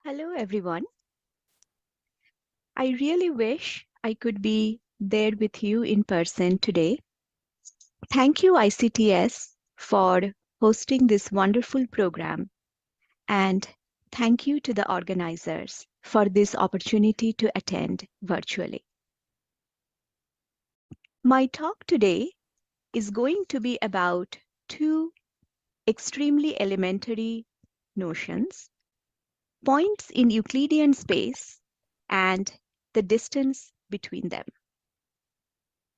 Hello, everyone. I really wish I could be there with you in person today. Thank you, ICTS, for hosting this wonderful program. And thank you to the organizers for this opportunity to attend virtually. My talk today is going to be about two extremely elementary notions: points in Euclidean space and the distance between them.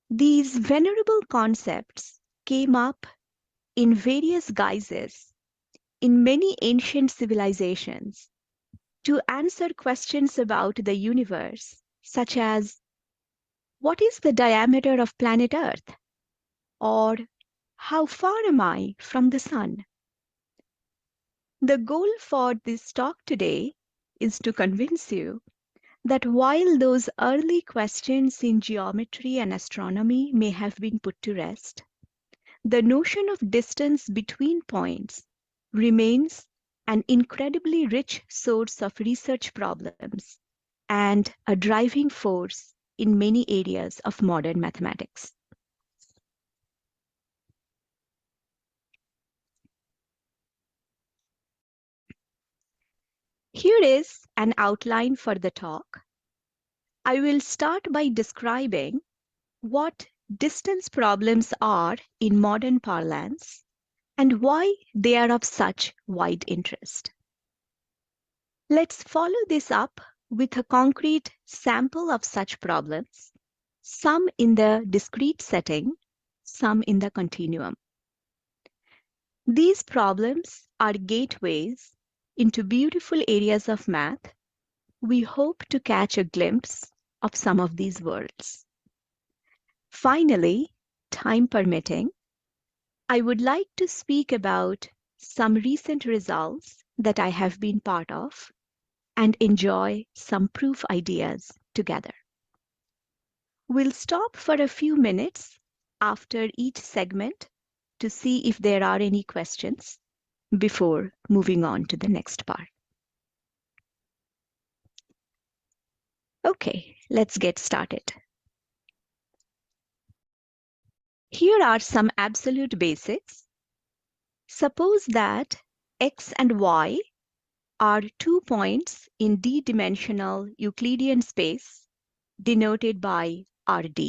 These venerable concepts came up in various guises in many ancient civilizations to answer questions about the universe, such as what is the diameter of planet Earth? Or how far am I from the sun? The goal for this talk today is to convince you that while those early questions in geometry and astronomy may have been put to rest, the notion of distance between points remains an incredibly rich source of research problems and a driving force in many areas of modern mathematics. Here is an outline for the talk. I will start by describing what distance problems are in modern parlance and why they are of such wide interest. Let's follow this up with a concrete sample of such problems, some in the discrete setting, some in the continuum. These problems are gateways into beautiful areas of math. We hope to catch a glimpse of some of these worlds. Finally, time permitting, I would like to speak about some recent results that I have been part of and enjoy some proof ideas together. We'll stop for a few minutes after each segment to see if there are any questions before moving on to the next part. Okay, let's get started. Here are some absolute basics. Suppose that x and y are 2 points in d-dimensional Euclidean space denoted by Rd.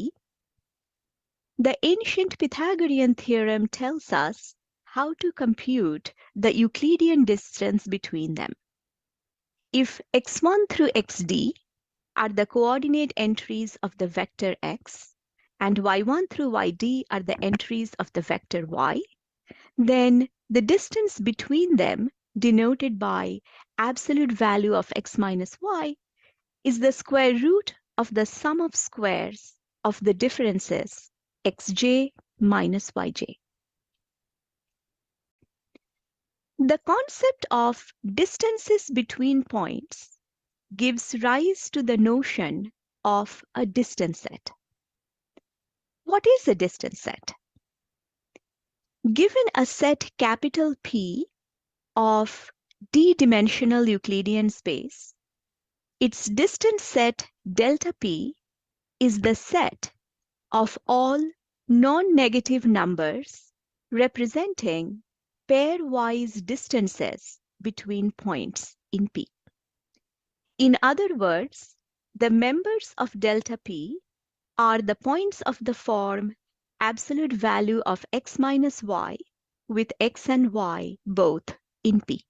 The ancient Pythagorean theorem tells us how to compute the Euclidean distance between them. If x1 through xd are the coordinate entries of the vector x, and y1 through yd are the entries of the vector y, then the distance between them, denoted by absolute value of x minus y, is the square root of the sum of squares of the differences xj minus yj. The concept of distances between points gives rise to the notion of a distance set. What is a distance set? Given a set capital P of d-dimensional Euclidean space, its distance set delta P is the set of all non-negative numbers representing pairwise distances between points in P. In other words, the members of delta P are the points of the form absolute value of x minus y with x and y both in P.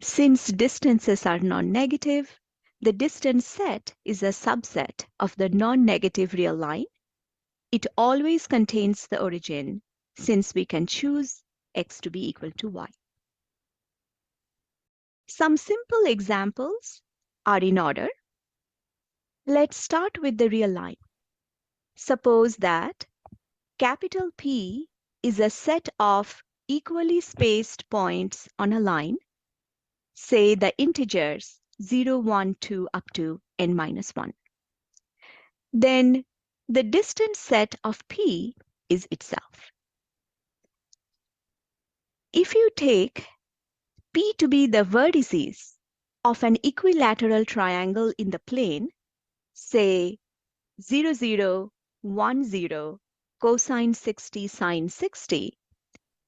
Since distances are non-negative, the distance set is a subset of the non-negative real line. It always contains the origin, since we can choose x to be equal to y. Some simple examples are in order. Let's start with the real line. Suppose that capital P is a set of equally spaced points on a line, say the integers 0, 1, 2 up to n minus 1. Then the distance set of P is itself. If you take P to be the vertices of an equilateral triangle in the plane, say 0, 0, 1, 0, cosine 60, sine 60,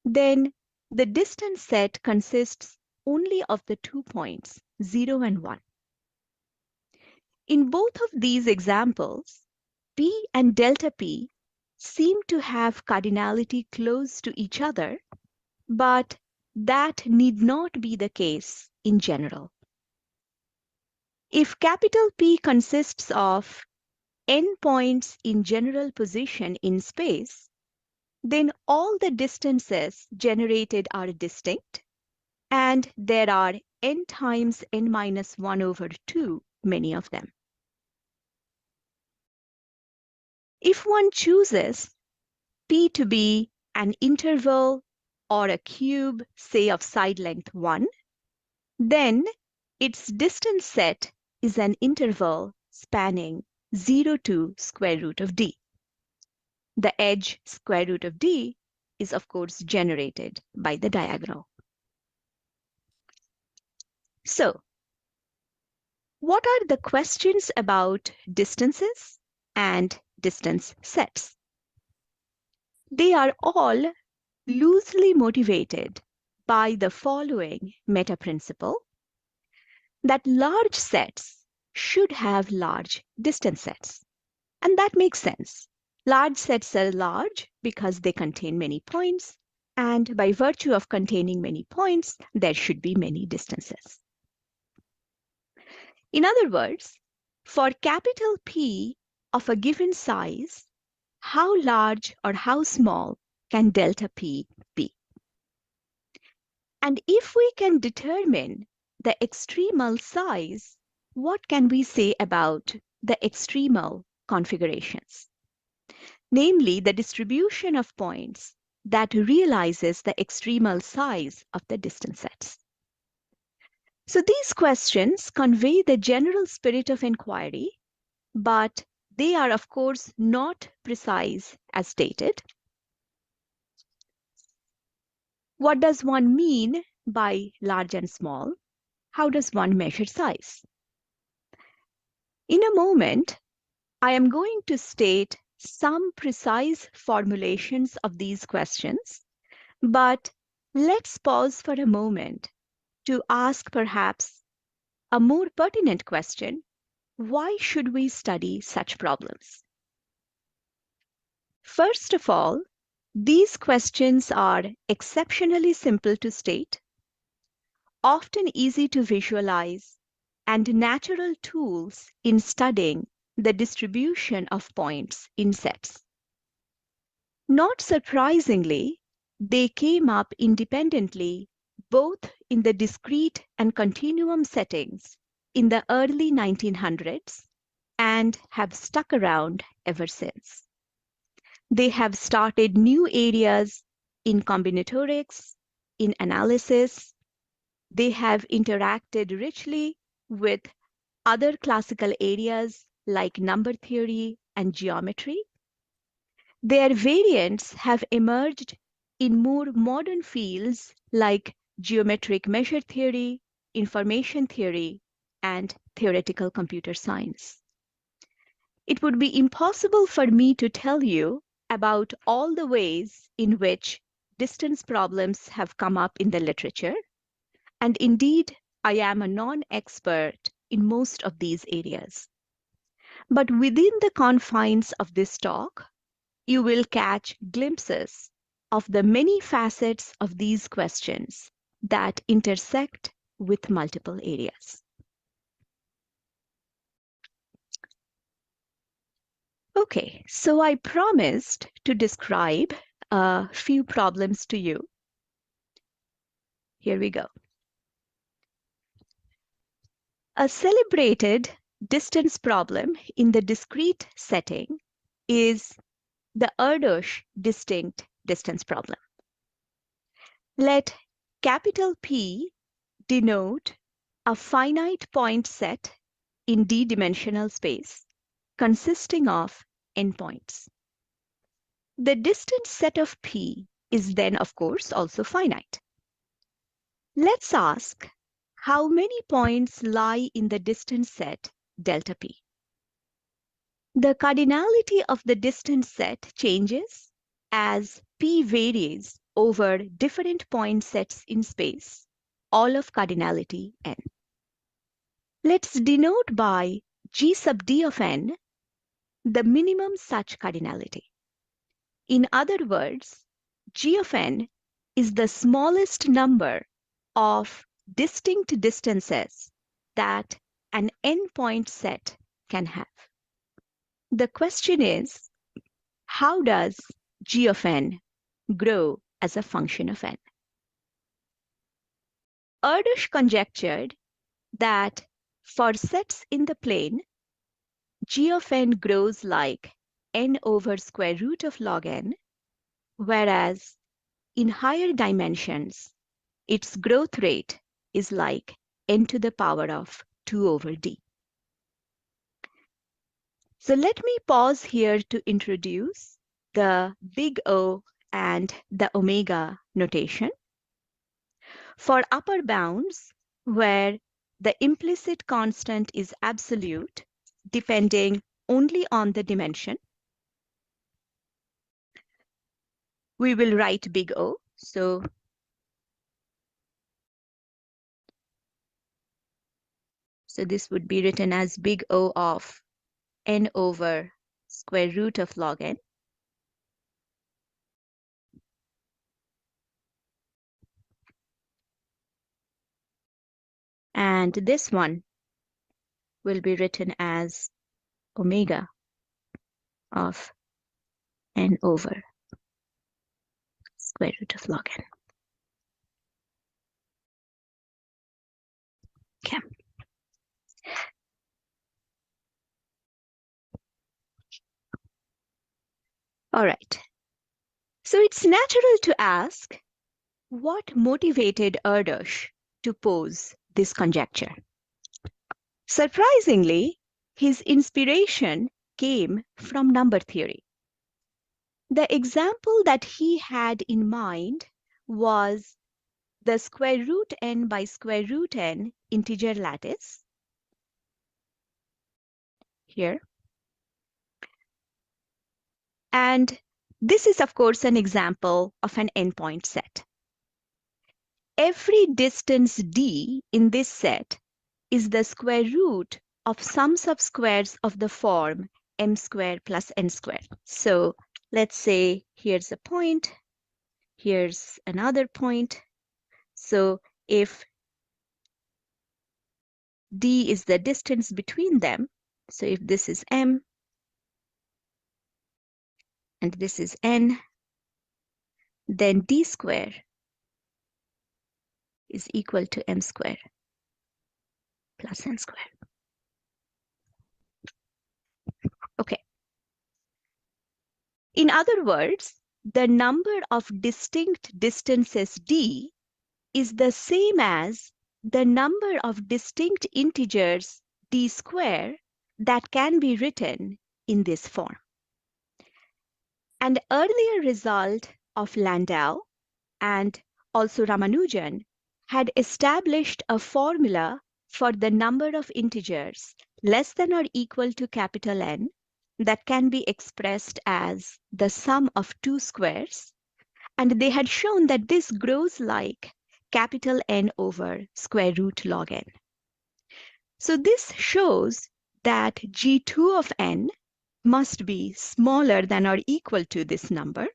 then the distance set consists only of the 2 points, 0 and 1. In both of these examples, P and delta P seem to have cardinality close to each other, but that need not be the case in general. If capital P consists of n points in general position in space, then all the distances generated are distinct, and there are n times n minus 1 over 2, many of them. If one chooses P to be an interval or a cube, say of side length 1, then its distance set is an interval spanning 0 to square root of d. The edge square root of d is, of course, generated by the diagonal. So, what are the questions about distances and distance sets? They are all loosely motivated by the following meta-principle, that large sets should have large distance sets. And that makes sense. Large sets are large because they contain many points, and by virtue of containing many points, there should be many distances. In other words, for capital P of a given size, how large or how small can delta P be? And if we can determine the extremal size, what can we say about the extremal configurations? Namely, the distribution of points that realizes the extremal size of the distance sets. So these questions convey the general spirit of inquiry, but they are, of course, not precise as stated. What does one mean by large and small? How does one measure size? In a moment, I am going to state some precise formulations of these questions, but let's pause for a moment to ask perhaps a more pertinent question: why should we study such problems? First of all, these questions are exceptionally simple to state, often easy to visualize, and natural tools in studying the distribution of points in sets. Not surprisingly, they came up independently both in the discrete and continuum settings in the early 1900s and have stuck around ever since. They have started new areas in combinatorics, in analysis. They have interacted richly with other classical areas like number theory and geometry. Their variants have emerged in more modern fields like geometric measure theory, information theory, and theoretical computer science. It would be impossible for me to tell you about all the ways in which distance problems have come up in the literature, and indeed, I am a non-expert in most of these areas. But within the confines of this talk, you will catch glimpses of the many facets of these questions that intersect with multiple areas. Okay, so I promised to describe a few problems to you. Here we go. A celebrated distance problem in the discrete setting is the Erdős distinct distance problem. Let capital P denote a finite point set in d-dimensional space consisting of n points. The distance set of P is then, of course, also finite. Let's ask, how many points lie in the distance set delta p? The cardinality of the distance set changes as p varies over different point sets in space, all of cardinality n. Let's denote by g sub d of n the minimum such cardinality. In other words, g of n is the smallest number of distinct distances that an n-point set can have. The question is, how does g of n grow as a function of n? Erdős conjectured that for sets in the plane, g of n grows like n over square root of log n, whereas in higher dimensions, its growth rate is like n to the power of 2 over d. So let me pause here to introduce the big O and the omega notation. For upper bounds, where the implicit constant is absolute, depending only on the dimension, we will write big O. So this would be written as big O of n over square root of log n. And this one will be written as omega of n over square root of log n. Okay. All right. So it's natural to ask, what motivated Erdős to pose this conjecture? Surprisingly, his inspiration came from number theory. The example that he had in mind was the square root n by square root n integer lattice here. And this is, of course, an example of an n-point set. Every distance d in this set is the square root of some subsquares of the form m squared plus n squared. So let's say here's a point, here's another point. So if d is the distance between them, so if this is m and this is n, then d squared is equal to m squared plus n squared. Okay. In other words, the number of distinct distances d is the same as the number of distinct integers d squared that can be written in this form. An earlier result of Landau and also Ramanujan had established a formula for the number of integers less than or equal to capital N that can be expressed as the sum of two squares, and they had shown that this grows like capital N over square root log n. So this shows that G2 of n must be smaller than or equal to this number.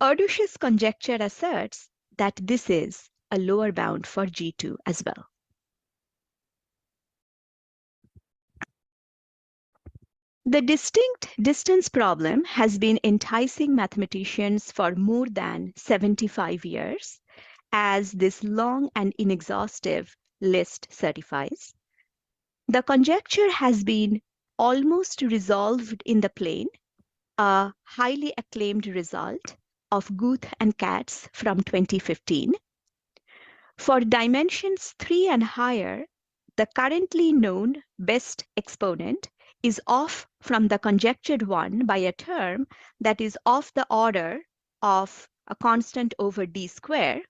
Erdős's conjecture asserts that this is a lower bound for G2 as well. The distinct distance problem has been enticing mathematicians for more than 75 years, as this long and inexhaustive list certifies. The conjecture has been almost resolved in the plane, a highly acclaimed result of Guth and Katz from 2015. For dimensions 3 and higher, the currently known best exponent is off from the conjectured one by a term that is of the order of a constant over d squared,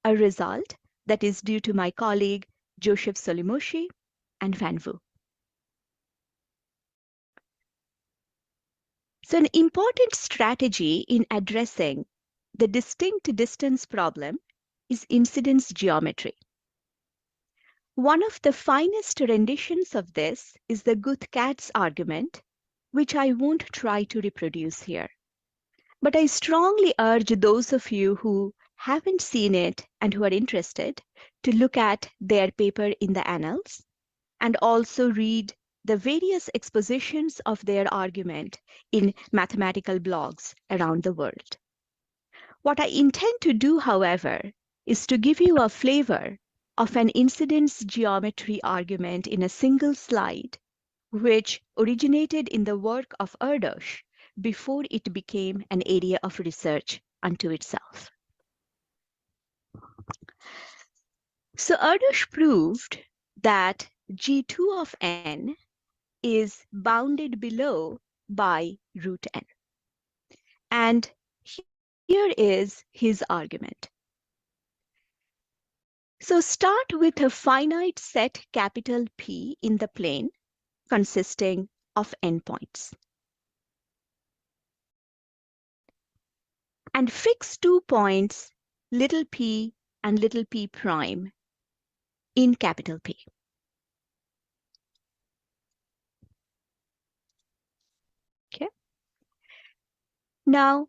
a result that is due to my colleague Joseph Solimoshi and Van Wu. So an important strategy in addressing the distinct distance problem is incidence geometry. One of the finest renditions of this is the Guth-Katz argument, which I won't try to reproduce here. But I strongly urge those of you who haven't seen it and who are interested to look at their paper in the Annals and also read the various expositions of their argument in mathematical blogs around the world. What I intend to do, however, is to give you a flavor of an incidence geometry argument in a single slide, which originated in the work of Erdős before it became an area of research unto itself. So Erdős proved that G2 of n is bounded below by root n. And here is his argument. So start with a finite set capital P in the plane consisting of n points. And fix 2 points, little p and little p prime, in capital P. Okay. Now,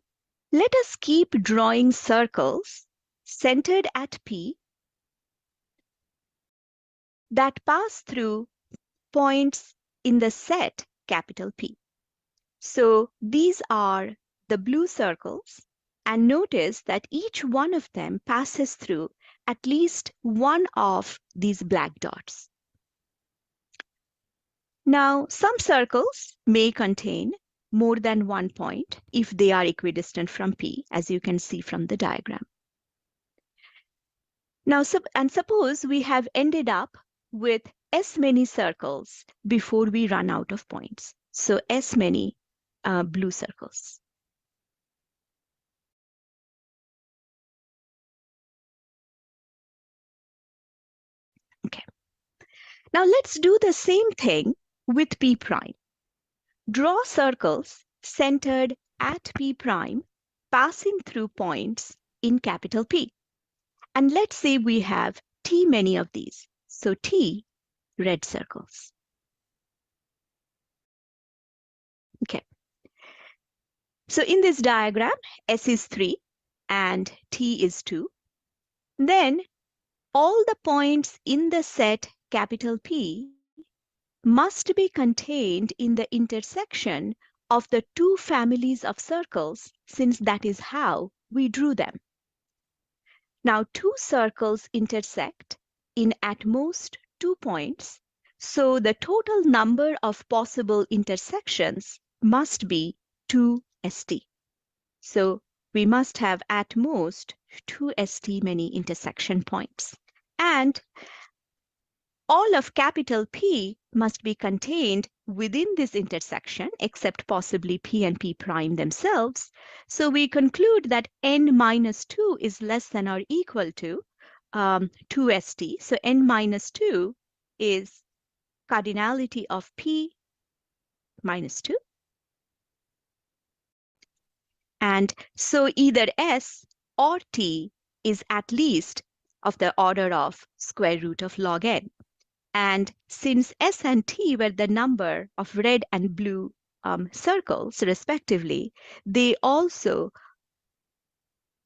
let us keep drawing circles centered at P that pass through points in the set capital P. So these are the blue circles, and notice that each one of them passes through at least one of these black dots. Now, some circles may contain more than 1 point if they are equidistant from P, as you can see from the diagram. Now, suppose we have ended up with S many circles before we run out of points. So S many blue circles. Okay. Now let's do the same thing with P prime. Draw circles centered at P prime, passing through points in capital P. And let's say we have T many of these. So T red circles. Okay. So in this diagram, S is 3 and T is 2. Then all the points in the set capital P must be contained in the intersection of the two families of circles, since that is how we drew them. Now, two circles intersect in at most 2 points, so the total number of possible intersections must be 2st. So we must have at most 2st many intersection points. And all of capital P must be contained within this intersection, except possibly P and P prime themselves. So we conclude that n minus 2 is less than or equal to 2st. So n minus 2 is cardinality of P minus 2. And so either S or T is at least of the order of square root of log n. And since S and T were the number of red and blue circles, respectively, they also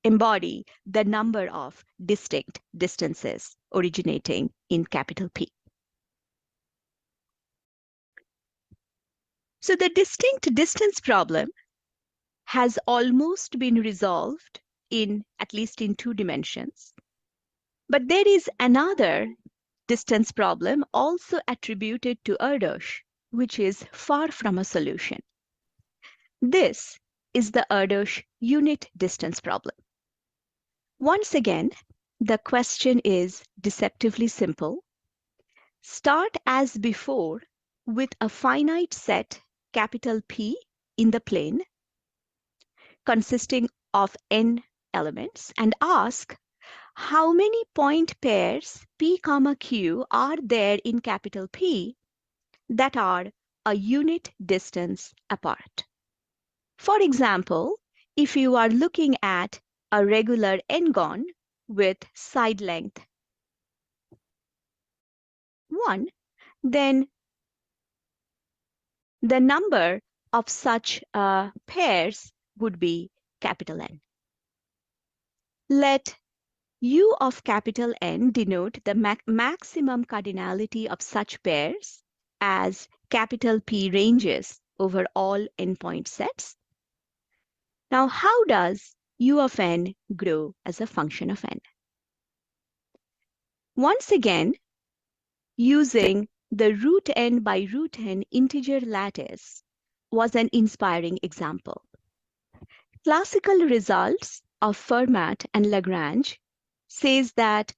embody the number of distinct distances originating in capital P. So the distinct distance problem has almost been resolved in at least in 2 dimensions. But there is another distance problem also attributed to Erdős, which is far from a solution. This is the Erdős unit distance problem. Once again, the question is deceptively simple. Start as before with a finite set capital P in the plane consisting of n elements and ask how many point pairs P comma Q are there in capital P that are a unit distance apart? For example, if you are looking at a regular n-gon with side length 1, then the number of such pairs would be capital N. Let U of capital N denote the maximum cardinality of such pairs as capital P ranges over all endpoint sets. Now, how does U of N grow as a function of N? Once again, using the root n by root n integer lattice was an inspiring example. Classical results of Fermat and Lagrange says that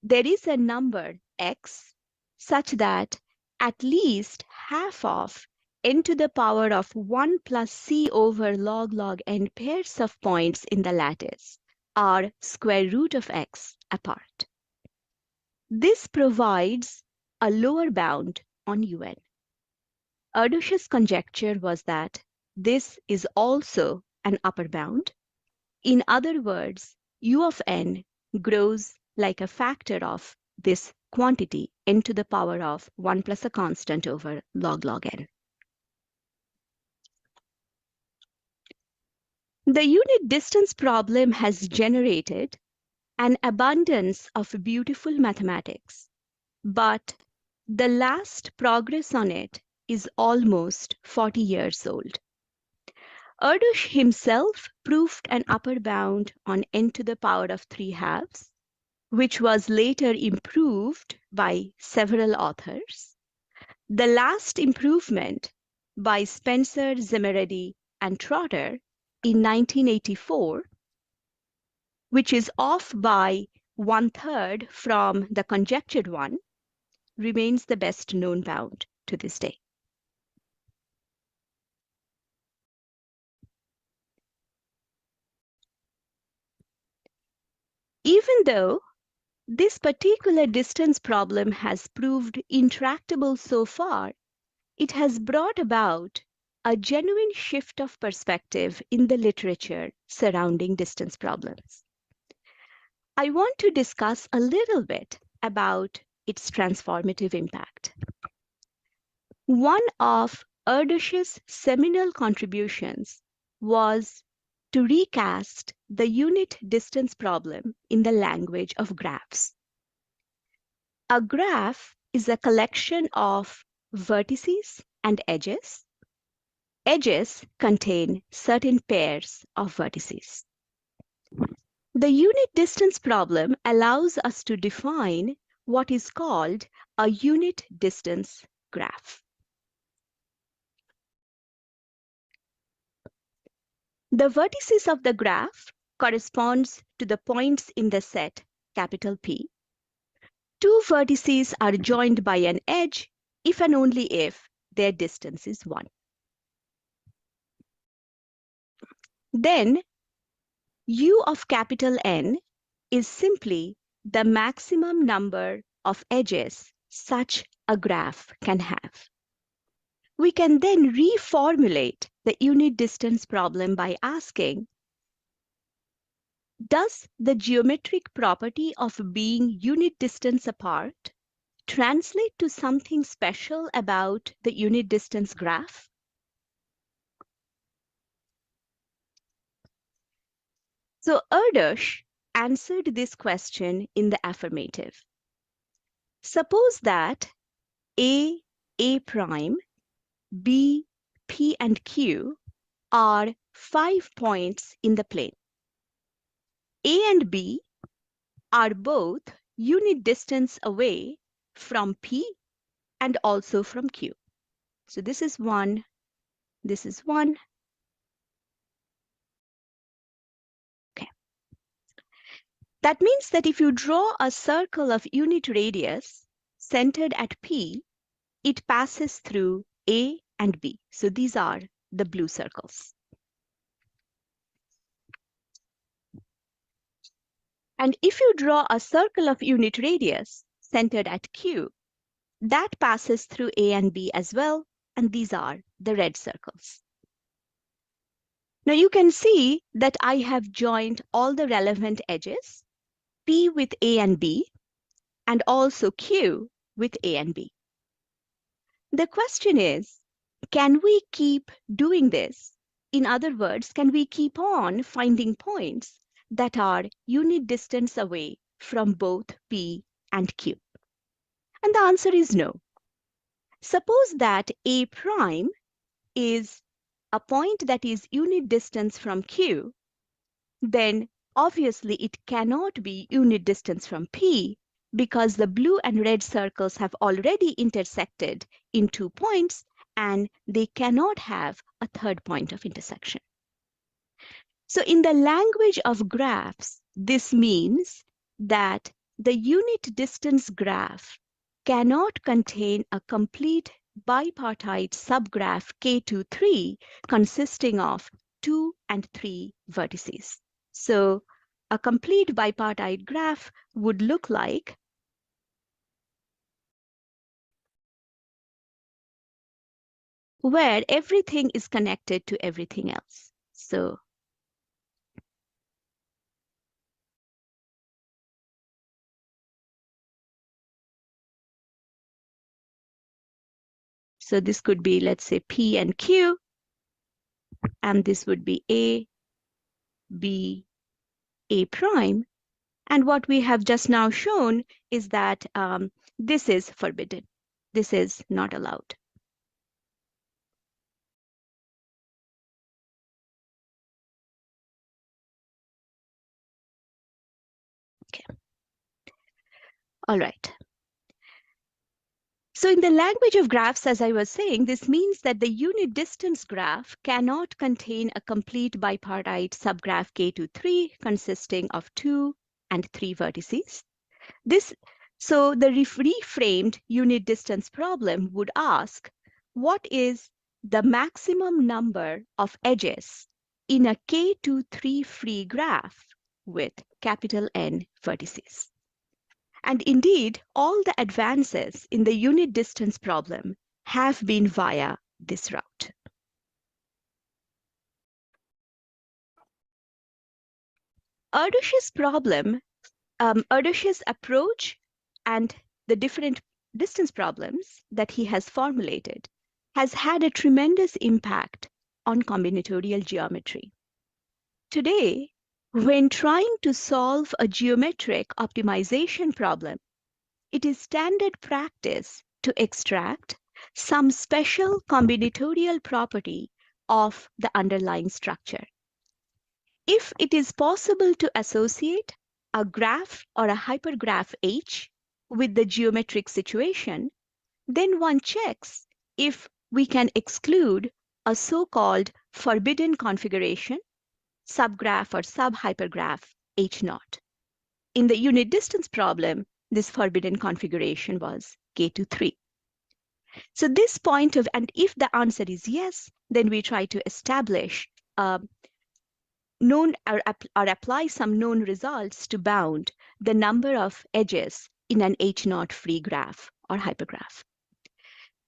there is a number x such that at least half of n to the power of 1 plus c over log n pairs of points in the lattice are square root of x apart. This provides a lower bound on un. Erdős's conjecture was that this is also an upper bound. In other words, u of n grows like a factor of this quantity n to the power of 1 plus a constant over log n. The unit distance problem has generated an abundance of beautiful mathematics, but the last progress on it is almost 40 years old. Erdős himself proved an upper bound on n to the power of 3/2, which was later improved by several authors. The last improvement by Spencer, Zimeredi, and Trotter in 1984, which is off by 1/3 from the conjectured one, remains the best known bound to this day. Even though this particular distance problem has proved intractable so far, it has brought about a genuine shift of perspective in the literature surrounding distance problems. I want to discuss a little bit about its transformative impact. One of Erdős's seminal contributions was to recast the unit distance problem in the language of graphs. A graph is a collection of vertices and edges. Edges contain certain pairs of vertices. The unit distance problem allows us to define what is called a unit distance graph. The vertices of the graph corresponds to the points in the set capital P. Two vertices are joined by an edge if and only if their distance is 1. Then U of capital N is simply the maximum number of edges such a graph can have. We can then reformulate the unit distance problem by asking, does the geometric property of being unit distance apart translate to something special about the unit distance graph? So Erdős answered this question in the affirmative. Suppose that A prime, B, P, and Q are 5 points in the plane. A and B are both unit distance away from P and also from Q. So this is 1, this is 1. Okay. That means that if you draw a circle of unit radius centered at P, it passes through A and B. So these are the blue circles. And if you draw a circle of unit radius centered at Q, that passes through A and B as well, and these are the red circles. Now you can see that I have joined all the relevant edges, P with A and B, and also Q with A and B. The question is, can we keep doing this? In other words, can we keep on finding points that are unit distance away from both P and Q? And the answer is no. Suppose that A prime is a point that is unit distance from Q, then obviously it cannot be unit distance from P because the blue and red circles have already intersected in 2 points and they cannot have a third point of intersection. So in the language of graphs, this means that the unit distance graph cannot contain a complete bipartite subgraph K23 consisting of 2 and 3 vertices. So a complete bipartite graph would look like where everything is connected to everything else. So this could be, let's say, P and Q, and this would be A, B, A prime. And what we have just now shown is that this is forbidden. This is not allowed. Okay. All right. So in the language of graphs, as I was saying, this means that the unit distance graph cannot contain a complete bipartite subgraph K23 consisting of 2 and 3 vertices. So the reframed unit distance problem would ask, what is the maximum number of edges in a K23 free graph with capital N vertices? And indeed, all the advances in the unit distance problem have been via this route. Erdős's problem, Erdős's approach and the different distance problems that he has formulated has had a tremendous impact on combinatorial geometry. Today, when trying to solve a geometric optimization problem, it is standard practice to extract some special combinatorial property of the underlying structure. If it is possible to associate a graph or a hypergraph H with the geometric situation, then one checks if we can exclude a so-called forbidden configuration, subgraph or subhypergraph H0. In the unit distance problem, this forbidden configuration was K23. So this point of, and if the answer is yes, then we try to establish known or apply some known results to bound the number of edges in an H0 free graph or hypergraph.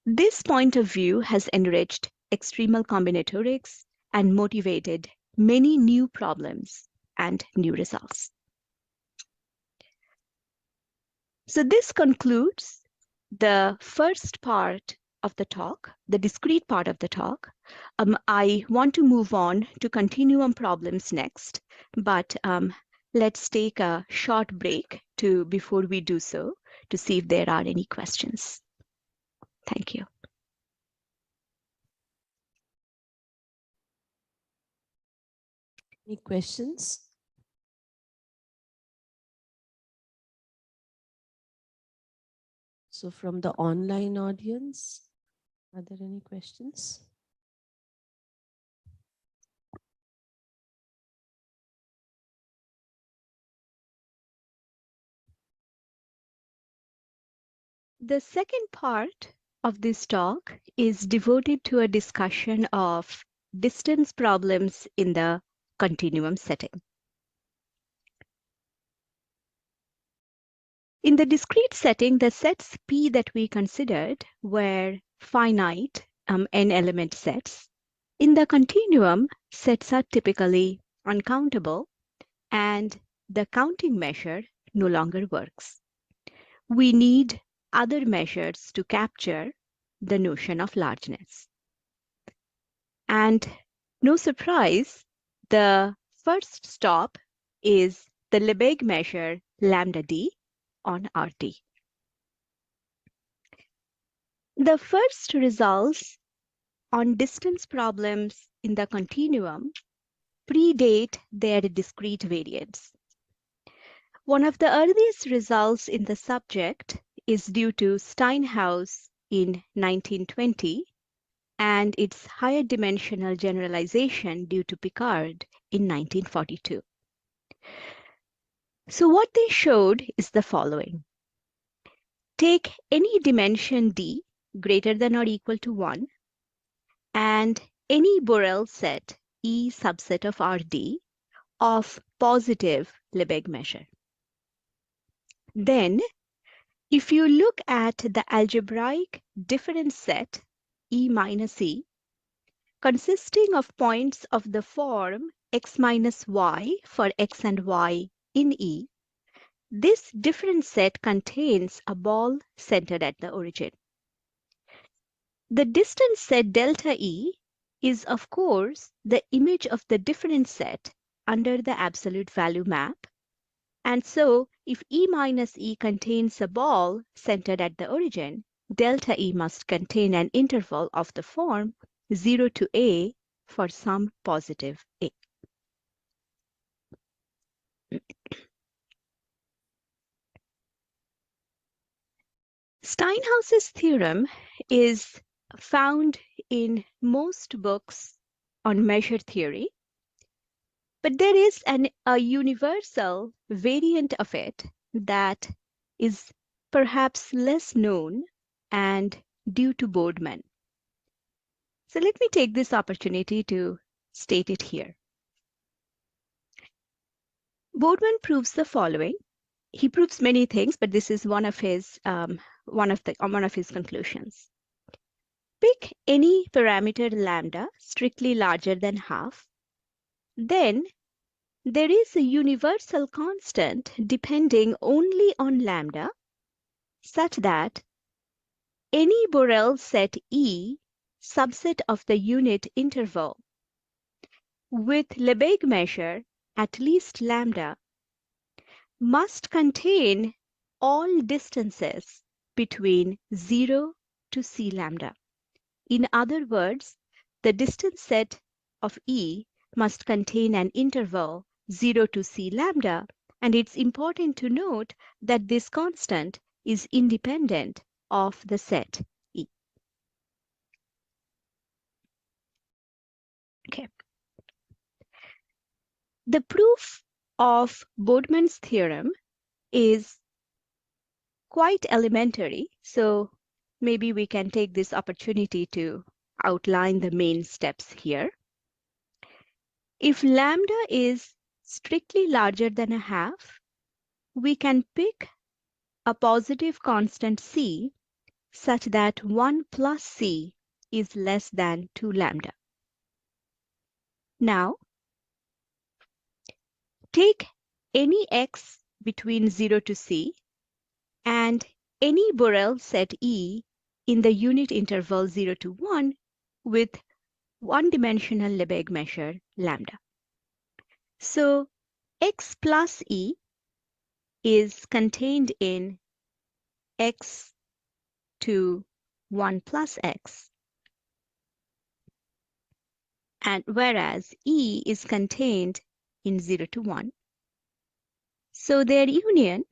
This point of view has enriched extremal combinatorics and motivated many new problems and new results. So this concludes the first part of the talk, the discrete part of the talk. I want to move on to continuum problems next, but let's take a short break before we do so to see if there are any questions. Thank you. Any questions? So from the online audience, are there any questions? The second part of this talk is devoted to a discussion of distance problems in the continuum setting. In the discrete setting, the sets P that we considered were finite n-element sets. In the continuum, sets are typically uncountable, and the counting measure no longer works. We need other measures to capture the notion of largeness. And no surprise, the first stop is the Lebesgue measure lambda d on RT. The first results on distance problems in the continuum predate their discrete variants. One of the earliest results in the subject is due to Steinhaus in 1920 and its higher dimensional generalization due to Picard in 1942. So what they showed is the following. Take any dimension d greater than or equal to 1 and any Borel set E subset of Rd of positive Lebesgue measure. Then, if you look at the algebraic difference set E minus E, consisting of points of the form x minus y for x and y in E, this difference set contains a ball centered at the origin. The distance set delta E is, of course, the image of the difference set under the absolute value map. And so, if E minus E contains a ball centered at the origin, delta E must contain an interval of the form 0 to A for some positive A. Steinhaus's theorem is found in most books on measure theory, but there is a universal variant of it that is perhaps less known and due to Boardman. So let me take this opportunity to state it here. Boardman proves the following. He proves many things, but this is one of his conclusions. Pick any parameter lambda strictly larger than half, then there is a universal constant depending only on lambda, such that any Borel set E subset of the unit interval with Lebesgue measure at least lambda must contain all distances between 0 to C lambda. In other words, the distance set of E must contain an interval 0 to C lambda, and it's important to note that this constant is independent of the set E. Okay. The proof of Boardman's theorem is quite elementary, so maybe we can take this opportunity to outline the main steps here. If lambda is strictly larger than a half, we can pick a positive constant C such that 1 plus C is less than 2 lambda. Now, take any x between 0 to C and any Borel set E in the unit interval 0 to 1 with one-dimensional Lebesgue measure lambda. So x plus E is contained in x to 1 plus x, and whereas E is contained in 0 to 1. So their union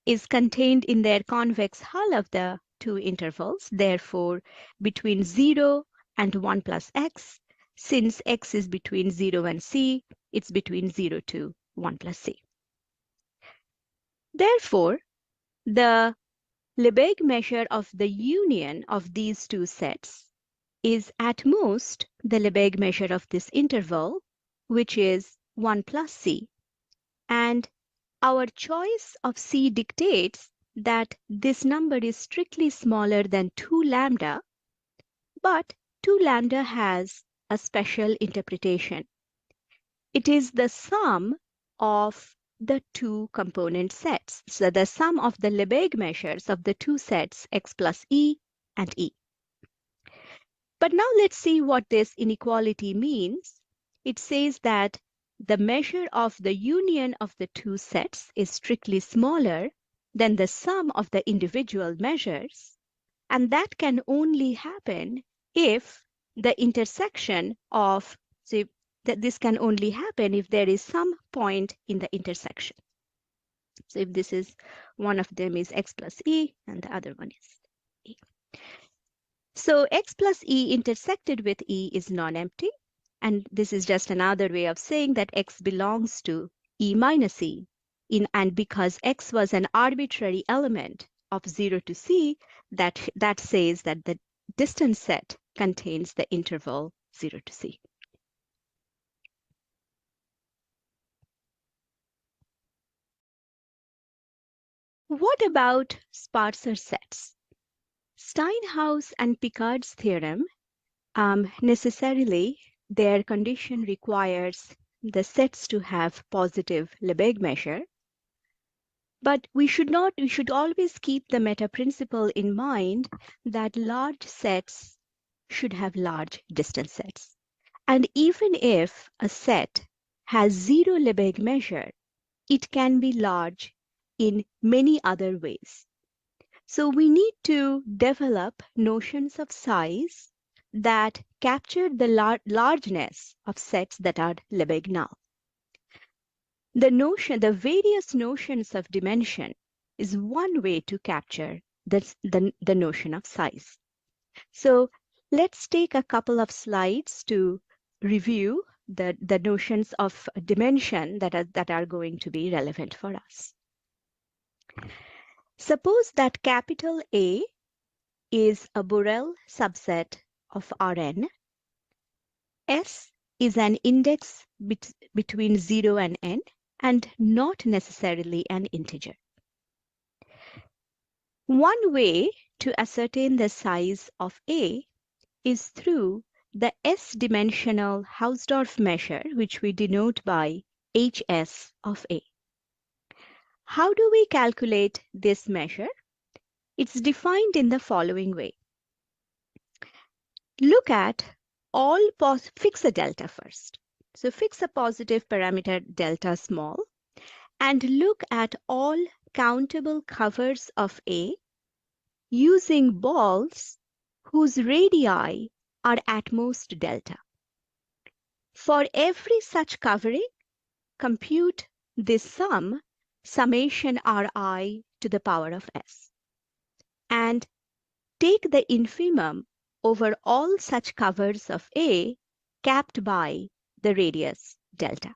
is contained in their convex hull of the two intervals, therefore between 0 and 1 plus x. Since x is between 0 and C, it's between 0 to 1 plus C. Therefore, the Lebesgue measure of the union of these two sets is at most the Lebesgue measure of this interval, which is 1 plus C. And our choice of C dictates that this number is strictly smaller than 2 lambda, but 2 lambda has a special interpretation. It is the sum of the two component sets. So the sum of the Lebesgue measures of the two sets x plus e and e. But now let's see what this inequality means. It says that the measure of the union of the two sets is strictly smaller than the sum of the individual measures, and that can only happen if the intersection of, so that this can only happen if there is some point in the intersection. So if this is, one of them is x plus e and the other one is e. So x plus e intersected with e is non-empty, and this is just another way of saying that x belongs to e minus e. And because x was an arbitrary element of 0 to c, that says that the distance set contains the interval 0 to c. What about sparser sets? Steinhaus and Picard's theorem, necessarily their condition requires the sets to have positive Lebesgue measure. But we should always keep the meta principle in mind that large sets should have large distance sets. And even if a set has 0 Lebesgue measure, it can be large in many other ways. So we need to develop notions of size that capture the largeness of sets that are Lebesgue null. The various notions of dimension is one way to capture the notion of size. So let's take a couple of slides to review the notions of dimension that are going to be relevant for us. Suppose that capital A is a Borel subset of Rn. S is an index between 0 and n, and not necessarily an integer. One way to ascertain the size of A is through the S-dimensional Hausdorff measure, which we denote by Hs of A. How do we calculate this measure? It's defined in the following way. Look at all, fix a delta first. So fix a positive parameter delta small and look at all countable covers of A using balls whose radii are at most delta. For every such covering, compute this sum, summation Ri to the power of S, and take the infimum over all such covers of A capped by the radius delta.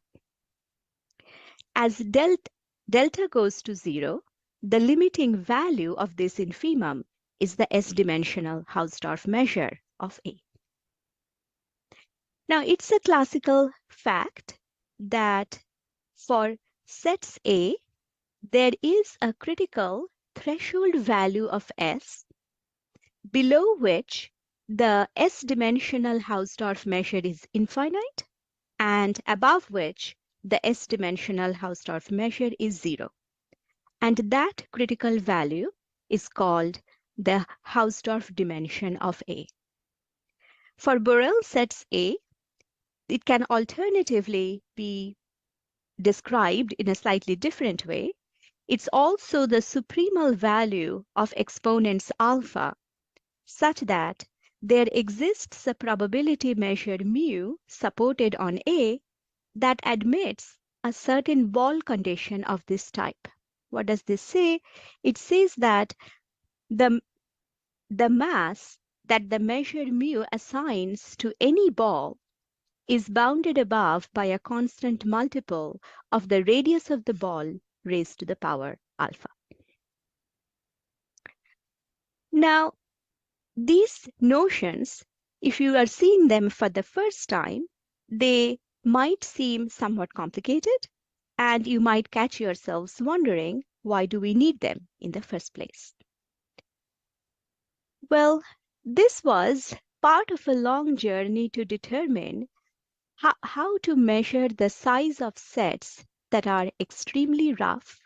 As delta goes to 0, the limiting value of this infimum is the S-dimensional Hausdorff measure of A. Now, it's a classical fact that for sets A, there is a critical threshold value of S below which the S-dimensional Hausdorff measure is infinite and above which the S-dimensional Hausdorff measure is 0. And that critical value is called the Hausdorff dimension of A. For Borel sets A, it can alternatively be described in a slightly different way. It's also the supremal value of exponents alpha, such that there exists a probability measure mu supported on A that admits a certain ball condition of this type. What does this say? It says that the mass that the measure mu assigns to any ball is bounded above by a constant multiple of the radius of the ball raised to the power alpha. Now, these notions, if you are seeing them for the first time, they might seem somewhat complicated, and you might catch yourselves wondering why do we need them in the first place? Well, this was part of a long journey to determine how to measure the size of sets that are extremely rough,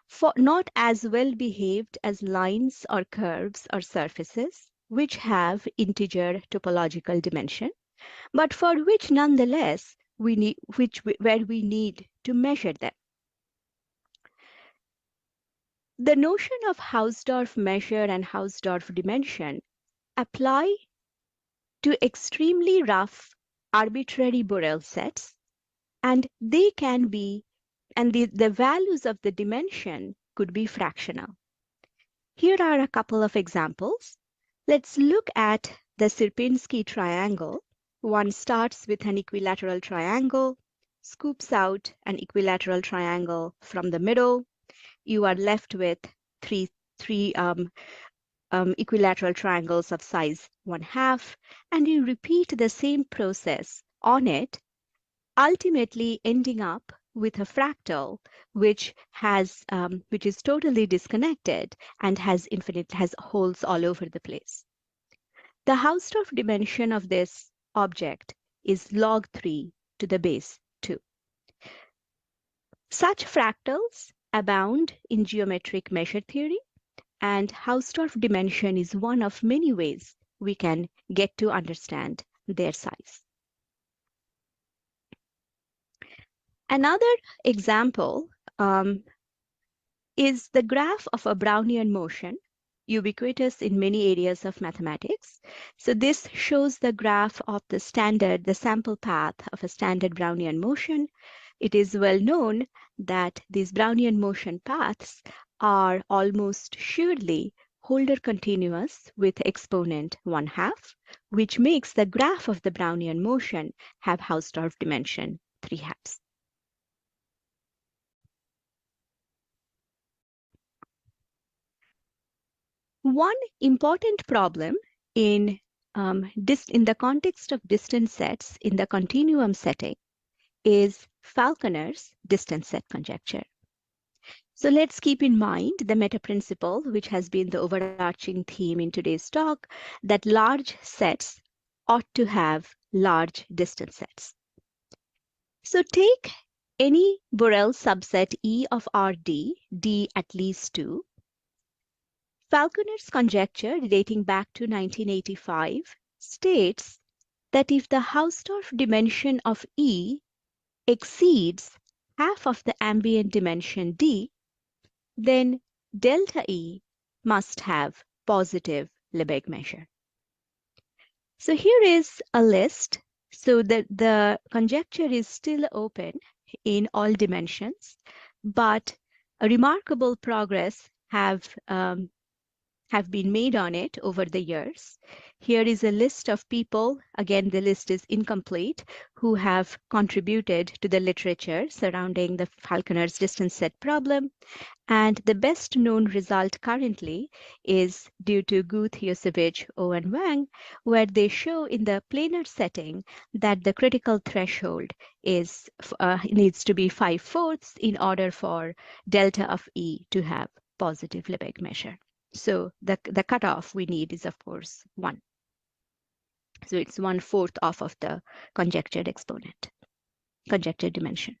for not as well behaved as lines or curves or surfaces, which have integer topological dimension, but for which nonetheless we need, where we need to measure them. The notion of Hausdorff measure and Hausdorff dimension apply to extremely rough arbitrary Borel sets, and they can be, and the values of the dimension could be fractional. Here are a couple of examples. Let's look at the Sierpinski triangle. One starts with an equilateral triangle, scoops out an equilateral triangle from the middle. You are left with three equilateral triangles of size 1/2, and you repeat the same process on it, ultimately ending up with a fractal which is totally disconnected and has holes all over the place. The Hausdorff dimension of this object is log 3 to the base 2. Such fractals abound in geometric measure theory, and Hausdorff dimension is one of many ways we can get to understand their size. Another example is the graph of a Brownian motion, ubiquitous in many areas of mathematics. So this shows the graph of the sample path of a standard Brownian motion. It is well known that these Brownian motion paths are almost surely Holder continuous with exponent 1/2, which makes the graph of the Brownian motion have Hausdorff dimension 3/2. One important problem in the context of distance sets in the continuum setting is Falconers distance set conjecture. So let's keep in mind the meta principle, which has been the overarching theme in today's talk, that large sets ought to have large distance sets. So take any Borel subset E of Rd, D at least 2. Falconer's conjecture, dating back to 1985, states that if the Hausdorff dimension of E exceeds half of the ambient dimension D, then delta E must have positive Lebesgue measure. So here is a list. So the conjecture is still open in all dimensions, but a remarkable progress have been made on it over the years. Here is a list of people, again, the list is incomplete, who have contributed to the literature surrounding the Falconer's distance set problem. And the best known result currently is due to Gu, Theosevich, O, and Wang, where they show in the planar setting that the critical threshold needs to be 5/4 in order for delta of E to have positive Lebesgue measure. So the cutoff we need is, of course, 1. So it's 1/4 off of the conjectured exponent, conjectured dimension.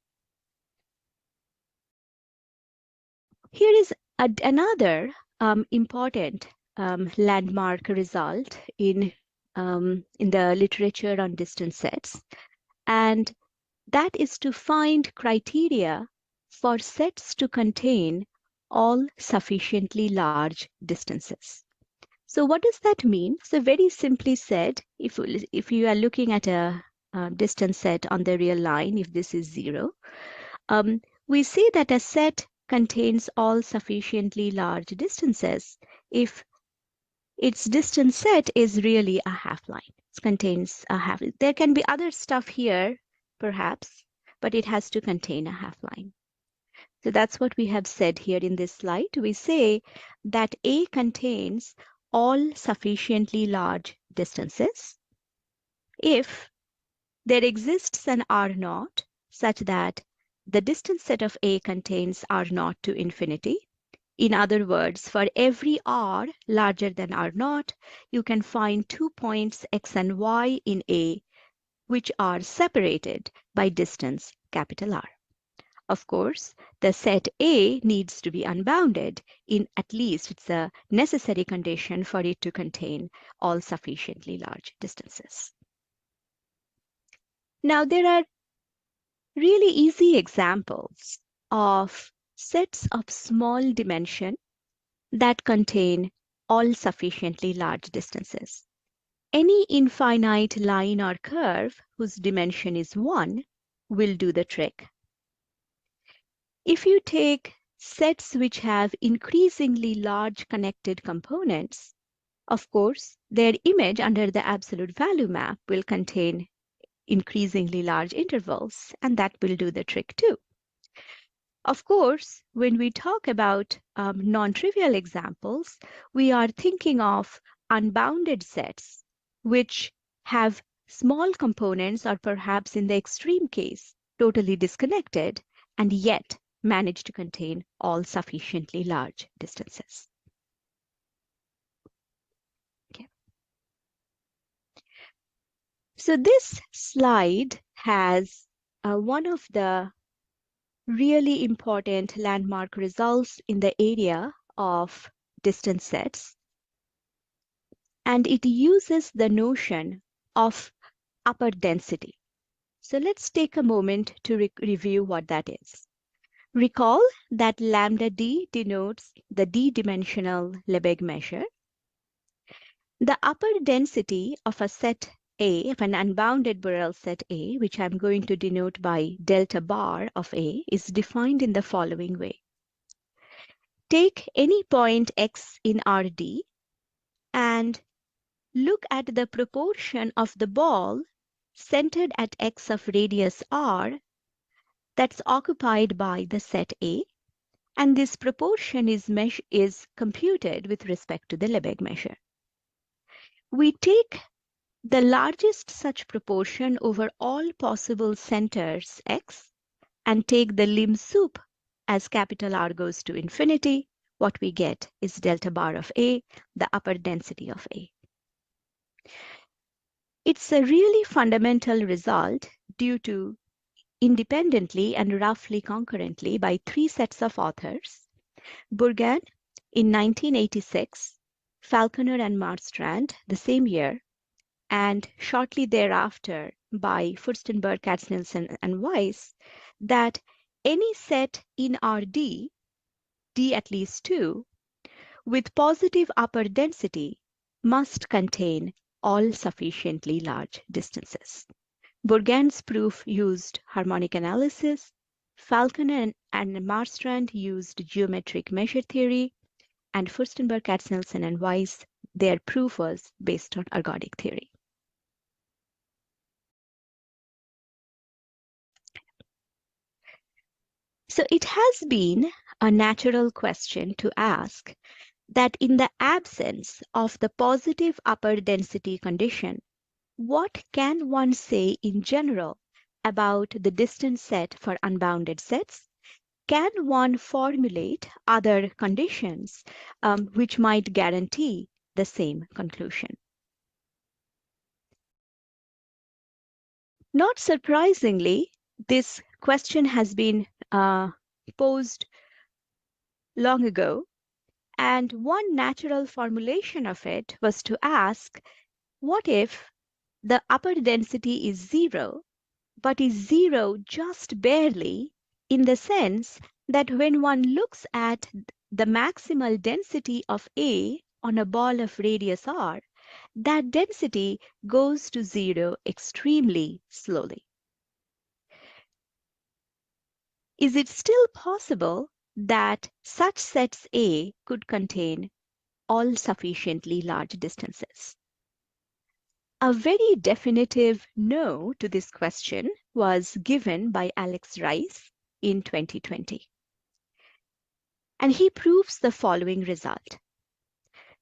Here is another important landmark result in the literature on distance sets, and that is to find criteria for sets to contain all sufficiently large distances. So what does that mean? So very simply said, if you are looking at a distance set on the real line, if this is 0, we say that a set contains all sufficiently large distances if its distance set is really a half line. It contains a half. There can be other stuff here, perhaps, but it has to contain a half line. So that's what we have said here in this slide. We say that A contains all sufficiently large distances if there exists an R0 such that the distance set of A contains R0 to infinity. In other words, for every R larger than R0, you can find 2 points X and Y in A, which are separated by distance capital R. Of course, the set A needs to be unbounded. At least it's a necessary condition for it to contain all sufficiently large distances. Now, there are really easy examples of sets of small dimension that contain all sufficiently large distances. Any infinite line or curve whose dimension is 1 will do the trick. If you take sets which have increasingly large connected components, of course, their image under the absolute value map will contain increasingly large intervals, and that will do the trick too. Of course, when we talk about non-trivial examples, we are thinking of unbounded sets which have small components, or perhaps in the extreme case, totally disconnected, and yet manage to contain all sufficiently large distances. Okay. So this slide has one of the really important landmark results in the area of distance sets, and it uses the notion of upper density. So let's take a moment to review what that is. Recall that lambda d denotes the d-dimensional Lebesgue measure. The upper density of a set A, of an unbounded Borel set A, which I'm going to denote by delta bar of A, is defined in the following way. Take any point x in Rd and look at the proportion of the ball centered at x of radius r that's occupied by the set A, and this proportion is computed with respect to the Lebesgue measure. We take the largest such proportion over all possible centers x and take the lim sup as capital R goes to infinity. What we get is delta bar of A, the upper density of A. It's a really fundamental result due to independently and roughly concurrently by 3 sets of authors: Bourgain in 1986, Falconer and Marstrand the same year, and shortly thereafter by Furstenberg, Katznelson, and Weiss, that any set in Rd, D at least 2, with positive upper density must contain all sufficiently large distances. Bourgain's proof used harmonic analysis. Falconer and Marstrand used geometric measure theory, and Furstenberg, Katznelson, and Weiss, their proof was based on ergodic theory. So it has been a natural question to ask that in the absence of the positive upper density condition, what can one say in general about the distance set for unbounded sets? Can one formulate other conditions which might guarantee the same conclusion? Not surprisingly, this question has been posed long ago, and one natural formulation of it was to ask, what if the upper density is 0, but is 0 just barely, in the sense that when one looks at the maximal density of A on a ball of radius r, that density goes to 0 extremely slowly? Is it still possible that such sets A could contain all sufficiently large distances? A very definitive no to this question was given by Alex Rice in 2020. And he proves the following result.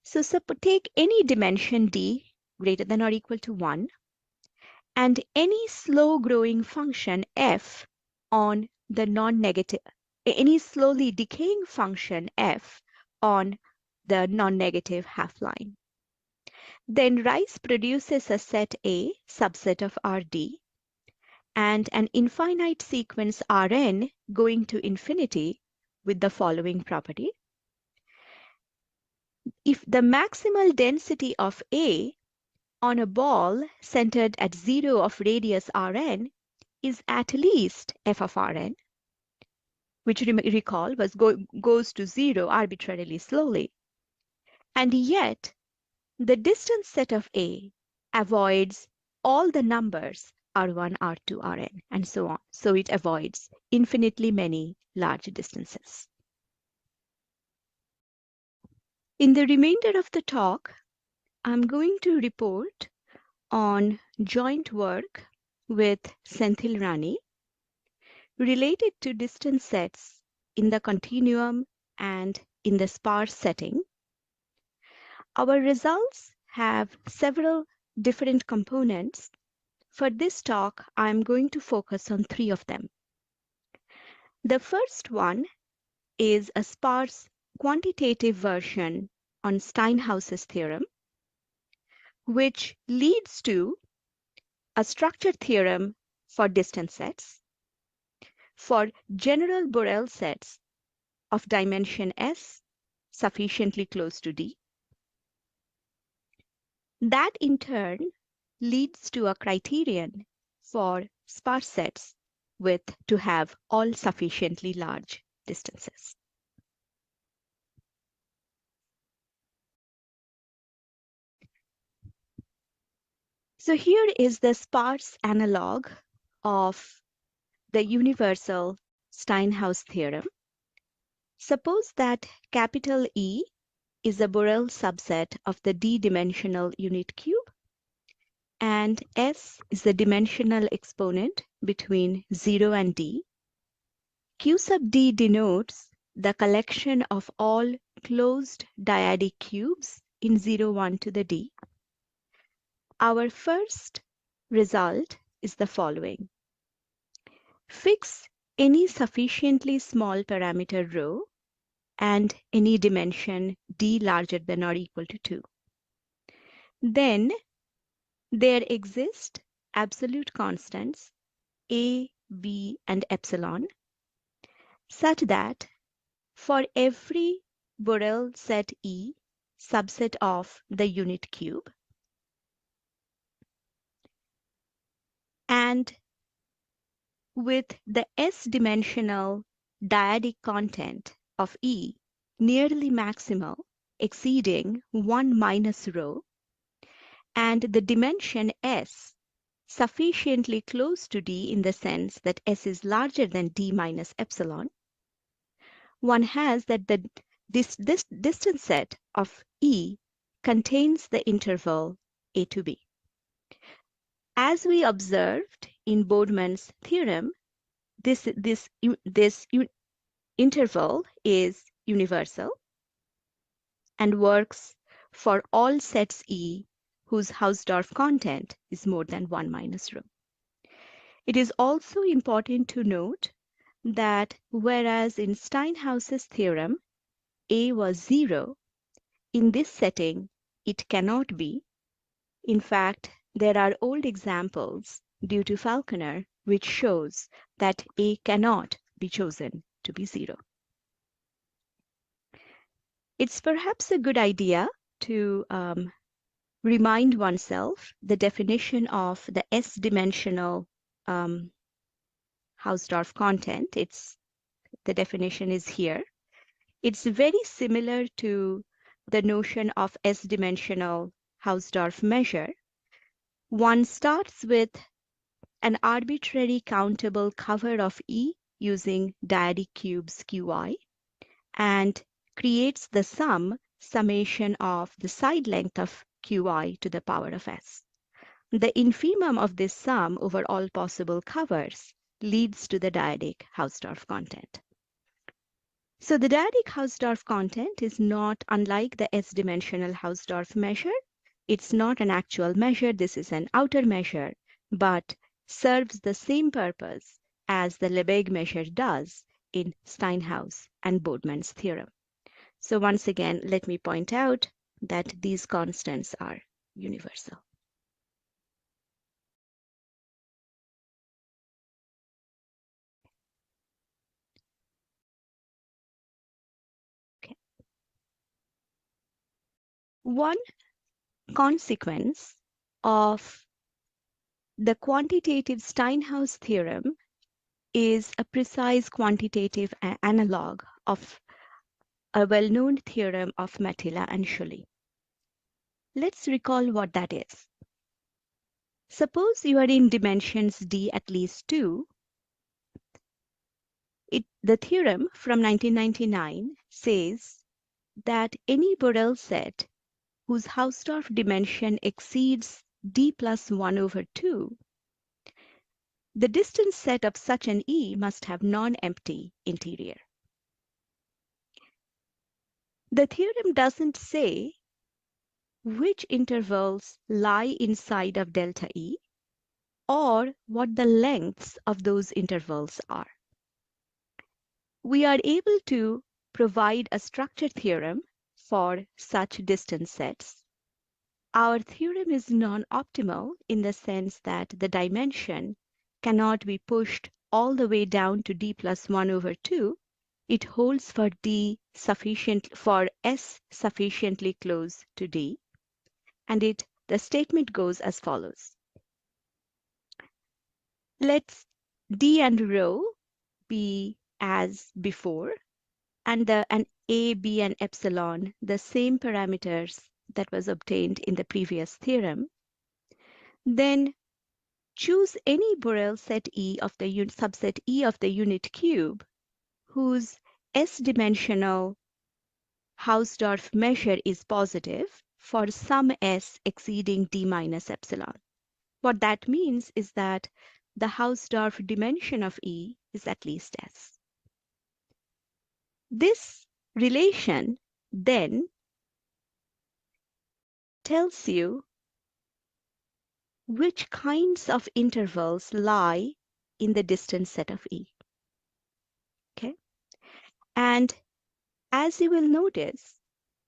So take any dimension D greater than or equal to 1 and any slow growing function f on the non-negative, any slowly decaying function f on the non-negative half-line. Then Rice produces a set A, subset of Rd, and an infinite sequence Rn going to infinity with the following property. If the maximal density of A on a ball centered at 0 of radius Rn is at least f of Rn, which recall goes to 0 arbitrarily slowly, and yet the distance set of A avoids all the numbers R1, R2, Rn, and so on. So it avoids infinitely many large distances. In the remainder of the talk, I'm going to report on joint work with Senthil Rani related to distance sets in the continuum and in the sparse setting. Our results have several different components. For this talk, I'm going to focus on 3 of them. The first one is a sparse quantitative version on Steinhaus's theorem, which leads to a structure theorem for distance sets, for general Borel sets of dimension S sufficiently close to D. That in turn leads to a criterion for sparse sets to have all sufficiently large distances. So here is the sparse analog of the universal Steinhaus theorem. Suppose that capital E is a Borel subset of the D-dimensional unit cube, and S is the dimensional exponent between 0 and D. Q sub D denotes the collection of all closed dyadic cubes in 0, 1 to the D. Our first result is the following. Fix any sufficiently small parameter rho and any dimension D larger than or equal to 2. Then there exist absolute constants A, B, and epsilon such that for every Borel set E subset of the unit cube, and with the S-dimensional dyadic content of E nearly maximal, exceeding 1 minus rho, and the dimension S sufficiently close to D in the sense that S is larger than D minus epsilon, one has that this distance set of E contains the interval A to B. As we observed in Bodeman's theorem, this interval is universal and works for all sets E whose Hausdorff content is more than 1 minus rho. It is also important to note that whereas in Steinhaus's theorem A was 0, in this setting it cannot be. In fact, there are old examples due to Falconer which shows that A cannot be chosen to be 0. It's perhaps a good idea to remind oneself the definition of the S-dimensional Hausdorff content. The definition is here. It's very similar to the notion of S-dimensional Hausdorff measure. One starts with an arbitrary countable cover of E using dyadic cubes Qi and creates the summation of the side length of Qi to the power of S. The infimum of this sum over all possible covers leads to the dyadic Hausdorff content. So the dyadic Hausdorff content is not unlike the S-dimensional Hausdorff measure. It's not an actual measure. This is an outer measure, but serves the same purpose as the Lebesgue measure does in Steinhaus and Bodeman's theorem. So once again, let me point out that these constants are universal. Okay. One consequence of the quantitative Steinhaus theorem is a precise quantitative analog of a well-known theorem of Mattila and Schully. Let's recall what that is. Suppose you are in dimensions d at least 2. The theorem from 1999 says that any Borel set whose Hausdorff dimension exceeds d plus 1 over 2, the distance set of such an E must have non-empty interior. The theorem doesn't say which intervals lie inside of delta E or what the lengths of those intervals are. We are able to provide a structure theorem for such distance sets. Our theorem is non-optimal in the sense that the dimension cannot be pushed all the way down to d plus 1 over 2. It holds for S sufficiently close to d. And the statement goes as follows. Let's d and rho be as before, and a, b, and epsilon, the same parameters that was obtained in the previous theorem. Then choose any Borel set E of the subset E of the unit cube whose S-dimensional Hausdorff measure is positive for some S exceeding d minus epsilon. What that means is that the Hausdorff dimension of E is at least S. This relation then tells you which kinds of intervals lie in the distance set of E. Okay? And as you will notice,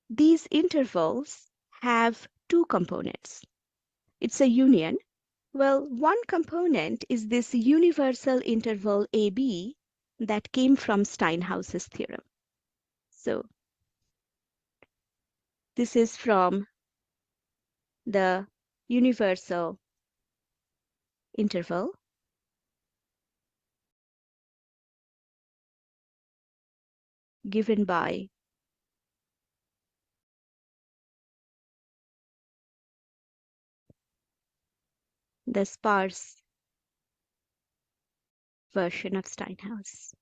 these intervals have two components. It's a union. Well, one component is this universal interval AB that came from Steinhaus's theorem. So this is from the universal interval given by the sparse version of Steinhaus.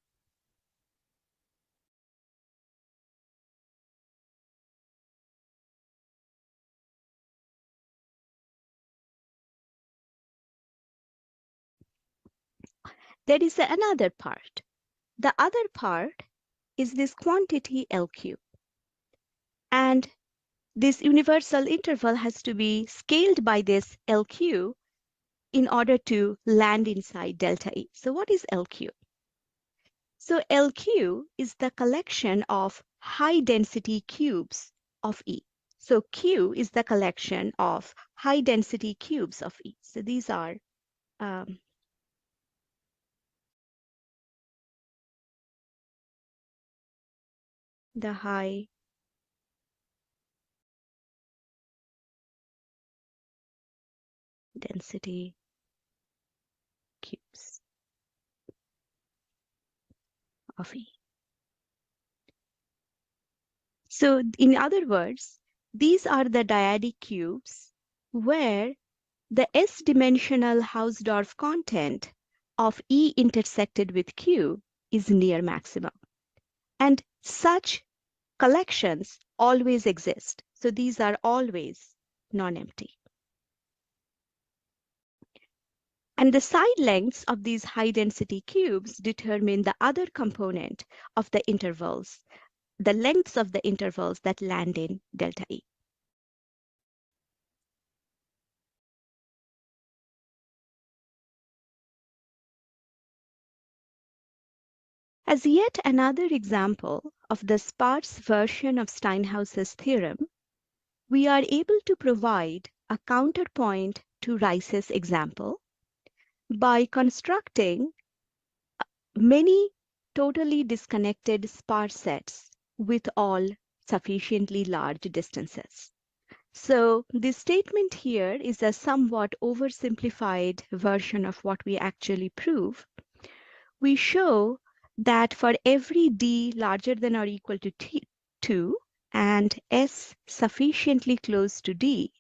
There is another part. The other part is this quantity LQ. And this universal interval has to be scaled by this LQ in order to land inside delta E. So what is LQ? So LQ is the collection of high density cubes of E. So Q is the collection of high density cubes of E. So these are the high density cubes of E. So in other words, these are the dyadic cubes where the S-dimensional Hausdorff content of E intersected with Q is near maximum. And such collections always exist. So these are always non-empty. And the side lengths of these high-density cubes determine the other component of the intervals, the lengths of the intervals that land in delta E. As yet another example of the sparse version of Steinhaus's theorem, we are able to provide a counterpoint to Rice's example by constructing many totally disconnected sparse sets with all sufficiently large distances. So this statement here is a somewhat oversimplified version of what we actually prove. We show that for every d larger than or equal to 2 and s sufficiently close to d,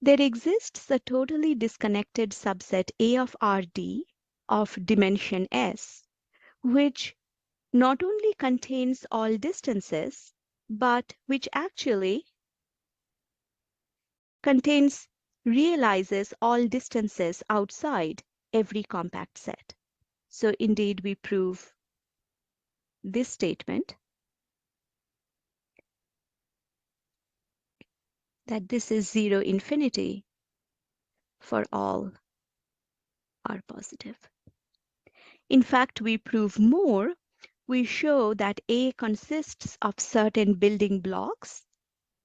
there exists a totally disconnected subset A of Rd of dimension s, which not only contains all distances, but which actually realizes all distances outside every compact set. So indeed, we prove this statement that this is 0 infinity for all R positive. In fact, we prove more. We show that A consists of certain building blocks.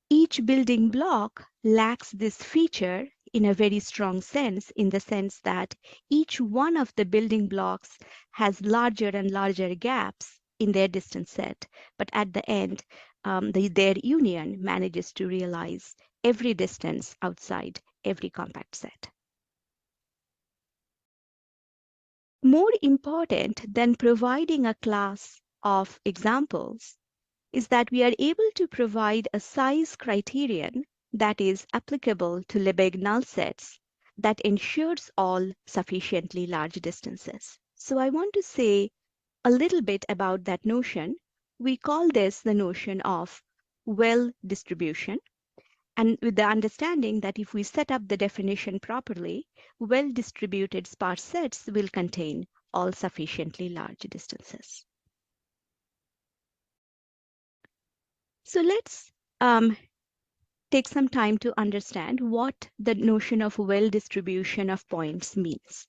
Each building block lacks this feature in a very strong sense, in the sense that each one of the building blocks has larger and larger gaps in their distance set. But at the end, their union manages to realize every distance outside every compact set. More important than providing a class of examples is that we are able to provide a size criterion that is applicable to Lebesgue null sets that ensures all sufficiently large distances. So I want to say a little bit about that notion. We call this the notion of well distribution, and with the understanding that if we set up the definition properly, well-distributed sparse sets will contain all sufficiently large distances. So let's take some time to understand what the notion of well-distribution of points means.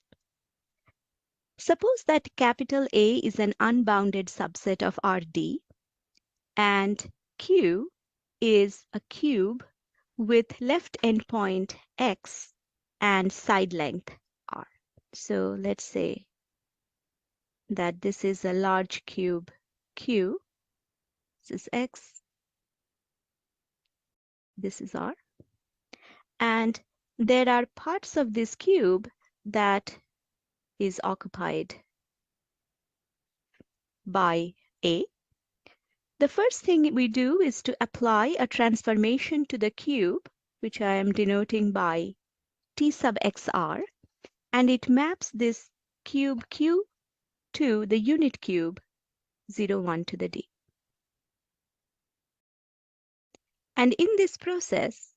Suppose that capital A is an unbounded subset of Rd, and Q is a cube with left endpoint x and side length r. So let's say that this is a large cube Q. This is x, this is r. And there are parts of this cube that is occupied by A. The first thing we do is to apply a transformation to the cube, which I am denoting by T sub xr, and it maps this cube Q to the unit cube 0, 1 to the d. And in this process,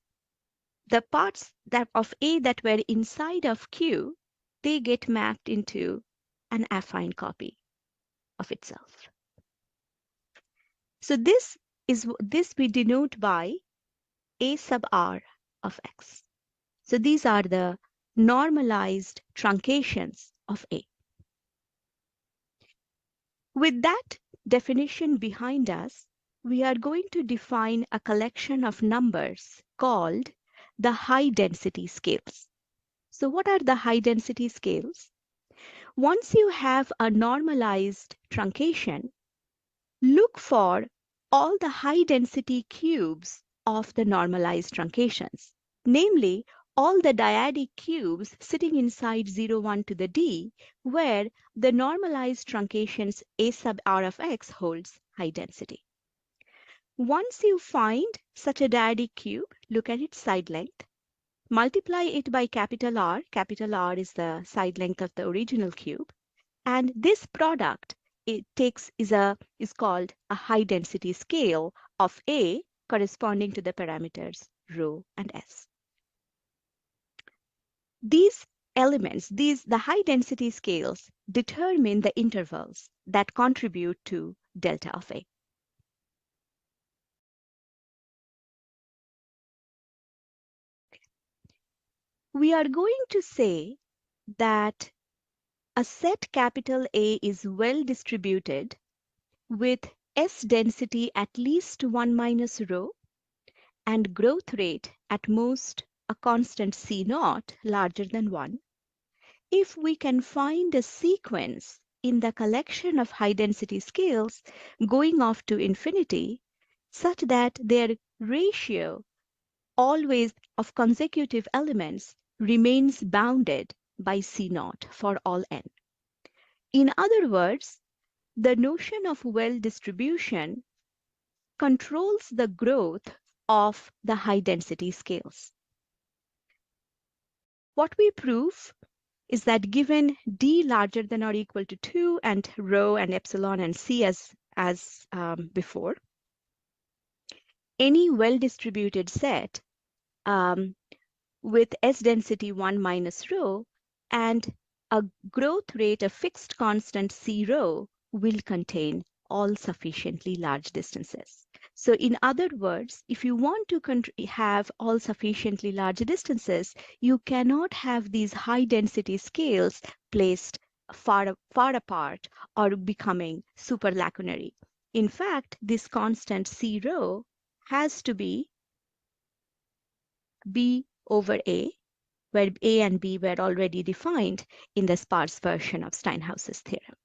the parts of A that were inside of Q, they get mapped into an affine copy of itself. So this we denote by A sub r of x. So these are the normalized truncations of A. With that definition behind us, we are going to define a collection of numbers called the high density scales. So what are the high density scales? Once you have a normalized truncation, look for all the high density cubes of the normalized truncations, namely all the dyadic cubes sitting inside 0, 1 to the d, where the normalized truncations A sub r of x holds high density. Once you find such a dyadic cube, look at its side length, multiply it by capital R is the side length of the original cube, and this product is called a high density scale of A corresponding to the parameters rho and S. These elements, the high density scales, determine the intervals that contribute to delta of A. We are going to say that a set capital A is well distributed with S density at least 1 minus rho and growth rate at most a constant C naught larger than 1, if we can find a sequence in the collection of high density scales going off to infinity such that their ratio always of consecutive elements remains bounded by C naught for all n. In other words, the notion of well distribution controls the growth of the high density scales. What we prove is that given d larger than or equal to 2 and rho and epsilon and c as before, any well-distributed set with S density 1 minus rho and a growth rate of fixed constant C rho will contain all sufficiently large distances. So in other words, if you want to have all sufficiently large distances, you cannot have these high density scales placed far apart or becoming superlacunary. In fact, this constant C rho has to be B over A, where A and B were already defined in the sparse version of Steinhaus's theorem.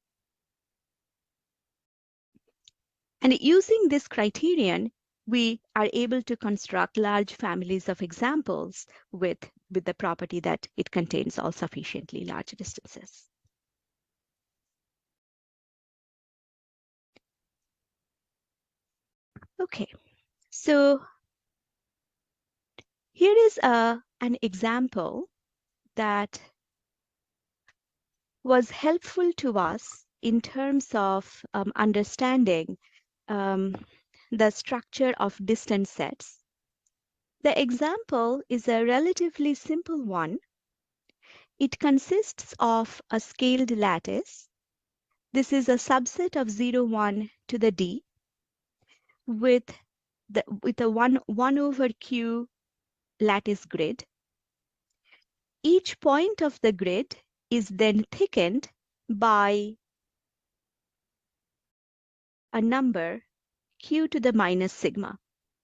And using this criterion, we are able to construct large families of examples with the property that it contains all sufficiently large distances. Okay, so here is an example that was helpful to us in terms of understanding the structure of distance sets. The example is a relatively simple one. It consists of a scaled lattice. This is a subset of 0, 1 to the d with a 1 over q lattice grid. Each point of the grid is then thickened by a number q to the minus sigma.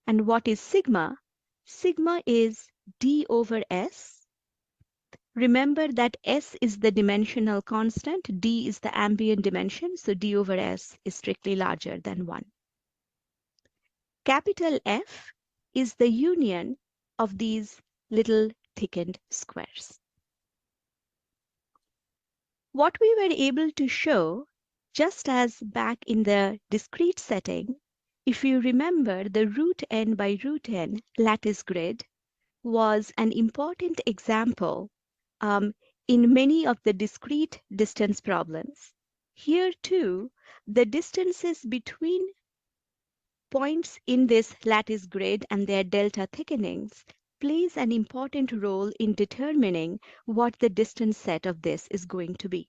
And what is sigma? Sigma is d over s. Remember that s is the dimensional constant, d is the ambient dimension, so d over s is strictly larger than 1. Capital F is the union of these little thickened squares. What we were able to show, just as back in the discrete setting, if you remember, the root n by root n lattice grid was an important example in many of the discrete distance problems. Here too, the distances between points in this lattice grid and their delta thickenings plays an important role in determining what the distance set of this is going to be.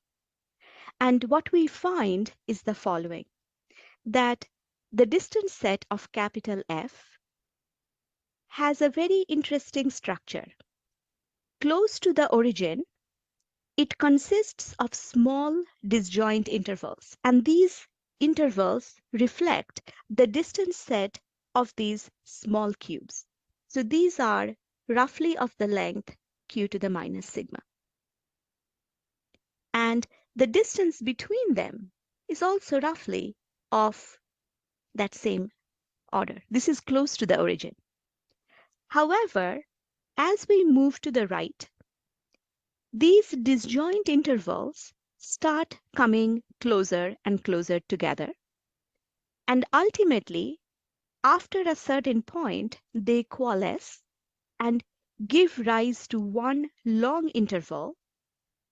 And what we find is the following, that the distance set of capital F has a very interesting structure. Close to the origin, it consists of small disjoint intervals, and these intervals reflect the distance set of these small cubes. So these are roughly of the length q to the minus sigma. And the distance between them is also roughly of that same order. This is close to the origin. However, as we move to the right, these disjoint intervals start coming closer and closer together. And ultimately, after a certain point, they coalesce and give rise to one long interval.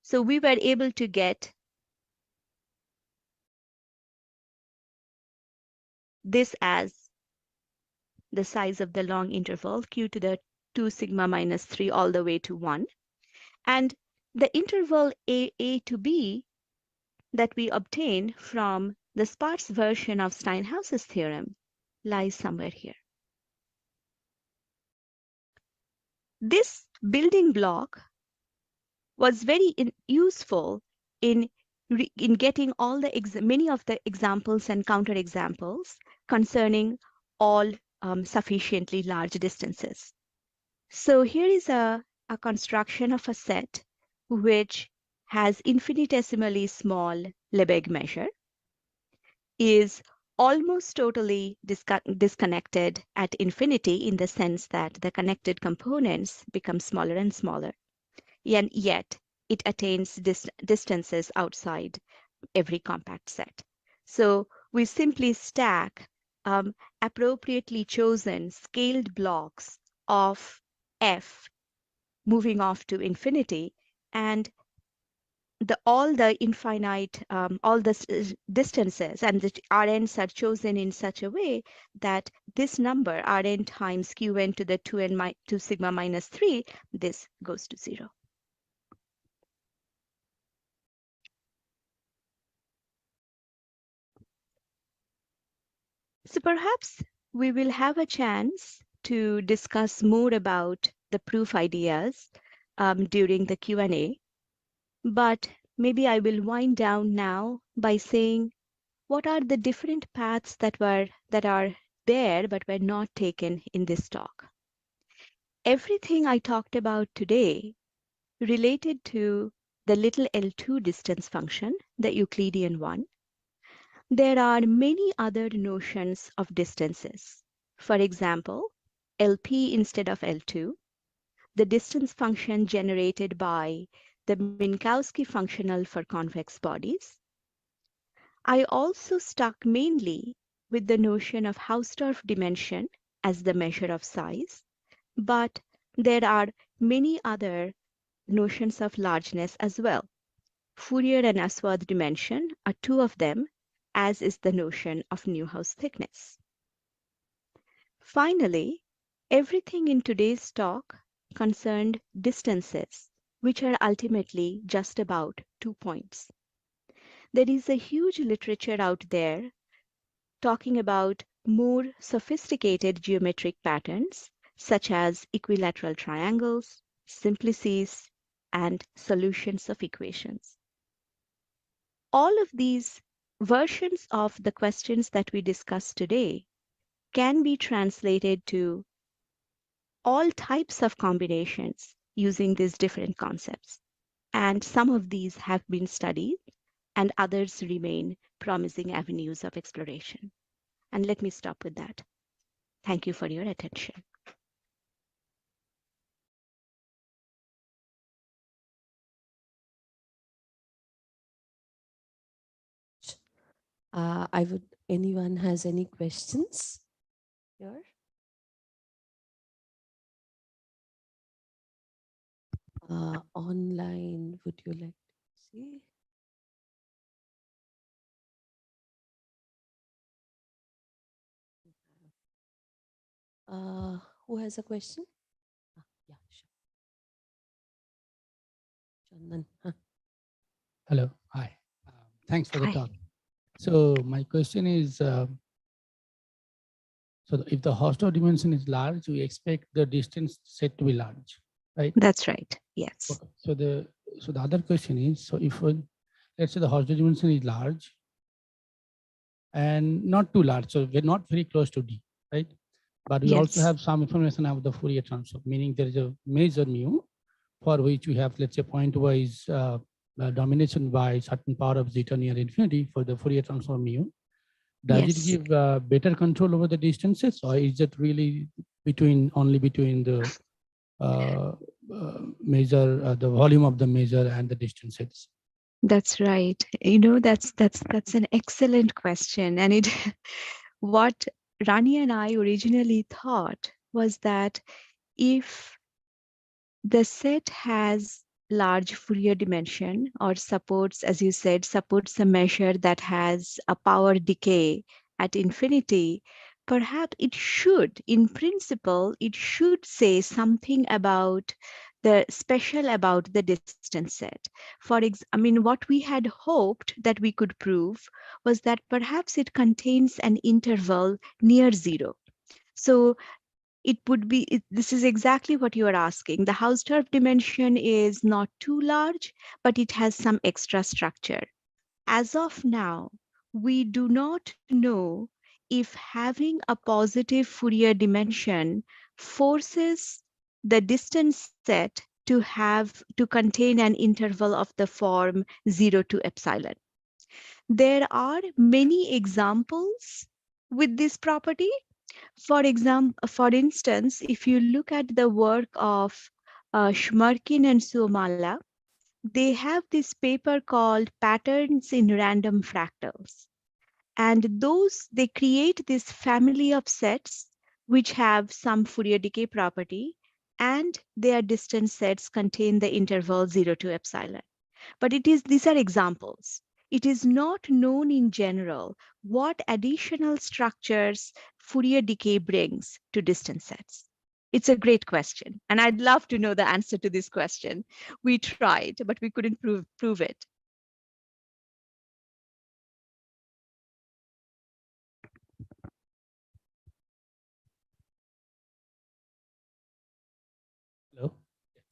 So we were able to get this as the size of the long interval, q to the 2 sigma minus 3 all the way to 1. And the interval a to b that we obtain from the sparse version of Steinhaus's theorem lies somewhere here. This building block was very useful in getting all the many of the examples and counterexamples concerning all sufficiently large distances. So here is a construction of a set which has infinitesimally small Lebesgue measure, is almost totally disconnected at infinity in the sense that the connected components become smaller and smaller, and yet it attains distances outside every compact set. So we simply stack appropriately chosen scaled blocks of f moving off to infinity, and all the infinite, all the distances and the Rn's are chosen in such a way that this number Rn times Qn to the 2n to sigma minus 3, this goes to 0. So perhaps we will have a chance to discuss more about the proof ideas during the Q&A, but maybe I will wind down now by saying what are the different paths that are there but were not taken in this talk. Everything I talked about today related to the little L2 distance function, the Euclidean one. There are many other notions of distances. For example, LP instead of L2, the distance function generated by the Minkowski functional for convex bodies. I also stuck mainly with the notion of Hausdorff dimension as the measure of size, but there are many other notions of largeness as well. Fourier and Aswad dimension are two of them, as is the notion of Neuhaus thickness. Finally, everything in today's talk concerned distances, which are ultimately just about 2 points. There is a huge literature out there talking about more sophisticated geometric patterns, such as equilateral triangles, simplices, and solutions of equations. All of these versions of the questions that we discussed today can be translated to all types of combinations using these different concepts. And some of these have been studied and others remain promising avenues of exploration. And let me stop with that. Thank you for your attention. Anyone has any questions here? Online, would you like to see? Who has a question? Yeah, sure. Chandan. Hello, hi. Thanks for the Hi. talk. So my question is, so if the Hausdorff dimension is large, we expect the distance set to be large, right? That's right. Yes. Okay. So the other question is, so if let's say the Hausdorff dimension is large and not too large, so we're not very close to D, right? But we also Yes. have some information about the Fourier transform, meaning there is a measure mu for which we have, let's say, pointwise domination by certain power of zeta near infinity for the Fourier transform mu. Does it give better control over the distances, or is it really only between the measure, the volume of the measure and the distances? That's right. You know, that's an excellent question. And it what Rani and I originally thought was that if the set has large Fourier dimension or supports, as you said, supports a measure that has a power decay at infinity, perhaps it should, in principle, it should say something about the special about the distance set. I mean, what we had hoped that we could prove was that perhaps it contains an interval near zero. So it would be, this is exactly what you are asking. The Hausdorff dimension is not too large, but it has some extra structure. As of now, we do not know if having a positive Fourier dimension forces the distance set to contain an interval of the form 0 to epsilon. There are many examples with this property. For instance, if you look at the work of Shmerkin and Suomala, they have this paper called Patterns in Random Fractals. And they create this family of sets which have some Fourier decay property, and their distance sets contain the interval 0 to epsilon. But these are examples. It is not known in general what additional structures Fourier decay brings to distance sets. It's a great question, and I'd love to know the answer to this question. We tried, but we couldn't prove it. Hello.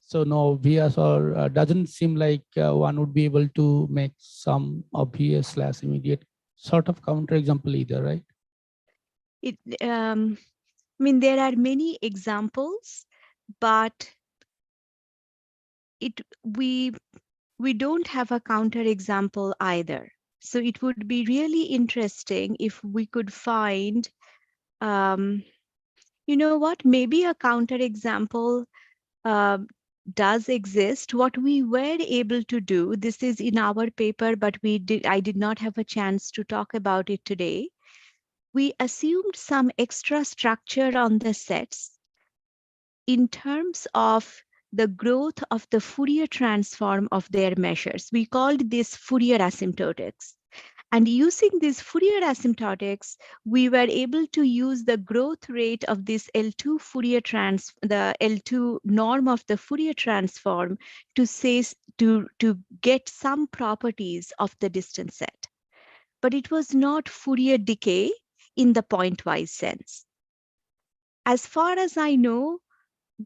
So no, VSR doesn't seem like one would be able to make some obvious / immediate sort of counterexample either, right? I mean, there are many examples, but we don't have a counterexample either. So it would be really interesting if we could find, you know what, maybe a counterexample does exist. What we were able to do, this is in our paper, but I did not have a chance to talk about it today. We assumed some extra structure on the sets in terms of the growth of the Fourier transform of their measures. We called this Fourier asymptotics. And using these Fourier asymptotics, we were able to use the growth rate of this L2 the L2 norm of the Fourier transform to get some properties of the distance set. But it was not Fourier decay in the pointwise sense. As far as I know,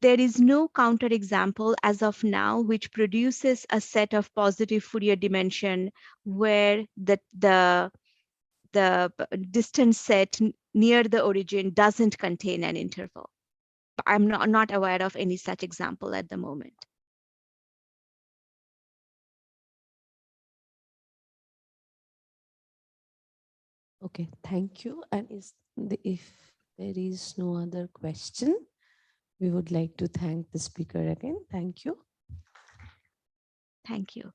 there is no counterexample as of now which produces a set of positive Fourier dimension where the distance set near the origin doesn't contain an interval. I'm not aware of any such example at the moment. Okay, thank you. And if there is no other question, we would like to thank the speaker again. Thank you. Thank you.